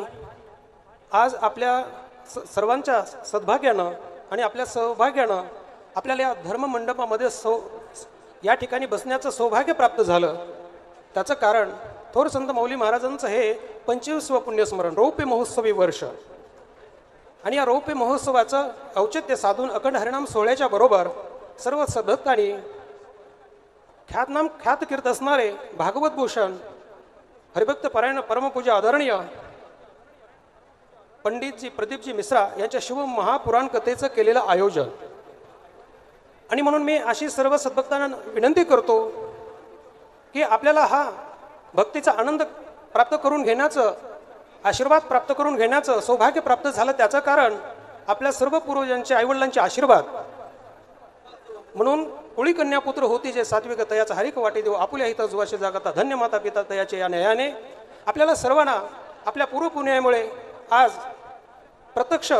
आज आपल्या सर्वांच्या सद्भाग्यानं आणि आपल्या सौभाग्यानं आपल्याला या धर्ममंडपामध्ये या ठिकाणी बसण्याचं सौभाग्य प्राप्त झालं। त्याचं कारण थोर संत माऊली महाराजांचं हे 25वं पुण्यस्मरण रौप्य महोत्सवी वर्ष आणि या रौप्य महोत्सवाचं औचित्य साधून अखंड हरिनाम सोहळ्याच्या बरोबर सर्व सद्भक्तांनी ख्यात कीर्त असणारे भागवत भूषण हरिभक्त परायण परमपूजा आदरणीय पंडितजी प्रदीपजी मिश्रा यांच्या शिव महापुराण कथेचं केलेलं आयोजन। आणि म्हणून मी अशी सर्व सद्भक्तांना विनंती करतो की आपल्याला हा भक्तीचा आनंद प्राप्त करून घेण्याचं आशीर्वाद प्राप्त करून घेण्याचं सौभाग्य प्राप्त झालं त्याचं कारण आपल्या सर्व पूर्वजांचे आईवडिलांचे आशीर्वाद। म्हणून कुळी कन्या पुत्र होती जे सात्विक तयाचा हरिक वाटे देव आपुल्या हित जुवाशे जागता धन्य माता पिता तयाचे या न्यायाने आपल्याला सर्वांना आपल्या पूर्व पुण्यामुळे आज प्रत्यक्ष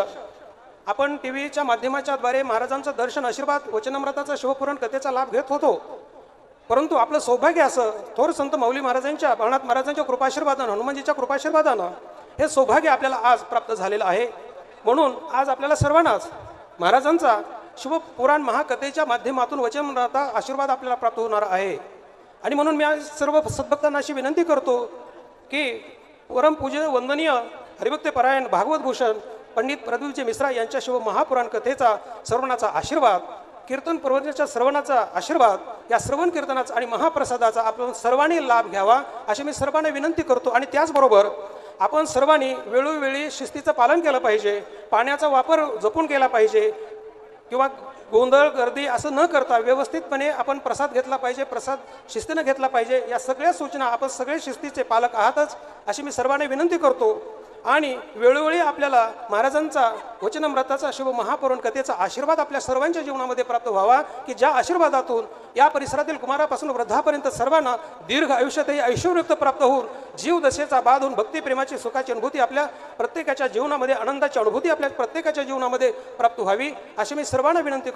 आपण टीव्हीच्या माध्यमाच्या द्वारे महाराजांचं दर्शन आशीर्वाद वचनामृताचा शिवपुराण कथेचा लाभ घेत होतो। परंतु आपलं सौभाग्य असं थोर संत माऊली महाराजांच्या बाळनाथ महाराजांच्या कृपाशीर्वादानं हनुमानजीच्या कृपाशीर्वादानं हे सौभाग्य आपल्याला आज प्राप्त झालेलं आहे। म्हणून आज आपल्याला सर्वांनाच महाराजांचा शिवपुराण महाकथेच्या माध्यमातून वचनामृताचा आशीर्वाद आपल्याला प्राप्त होणार आहे। आणि म्हणून मी आज सर्व सद्भक्तांना अशी विनंती करतो की परमपूज्य वंदनीय हरिभक्त परायण भागवत भूषण पंडित प्रदीपजी मिश्रा यांच्या शिव महापुराण कथेचा श्रवणाचा आशीर्वाद कीर्तन प्रवचनाच्या श्रवणाचा आशीर्वाद या श्रवण कीर्तनाचा आणि महाप्रसादाचा आपण सर्वांनी लाभ घ्यावा अशी मी सर्वांना विनंती करतो। आणि त्याचबरोबर आपण सर्वांनी वेळोवेळी शिस्तीचं पालन केलं पाहिजे, पाण्याचा वापर जपून केला पाहिजे किंवा गोंधळ गर्दी असं न करता व्यवस्थितपणे आपण प्रसाद घेतला पाहिजे, प्रसाद शिस्तीनं घेतला पाहिजे। या सगळ्या सूचना आपण सगळे शिस्तीचे पालक आहातच अशी मी सर्वांना विनंती करतो। आणि वेळोवेळी आपल्याला महाराजांचा वचनामृताचा शिव महापुराण कथेचा आशीर्वाद आपल्या सर्वांच्या जीवनामध्ये प्राप्त व्हावा की ज्या आशीर्वादातून या परिसरातील कुमारापासून वृद्धापर्यंत सर्वांना दीर्घ आयुष्यातही ऐश्वर्युक्त प्राप्त होऊन जीव दशेचा बाध होऊन भक्तिप्रेमाची सुखाची अनुभूती आपल्या प्रत्येकाच्या जीवनामध्ये आनंदाची अनुभूती आपल्या प्रत्येकाच्या जीवनामध्ये प्राप्त व्हावी अशी मी सर्वांना विनंती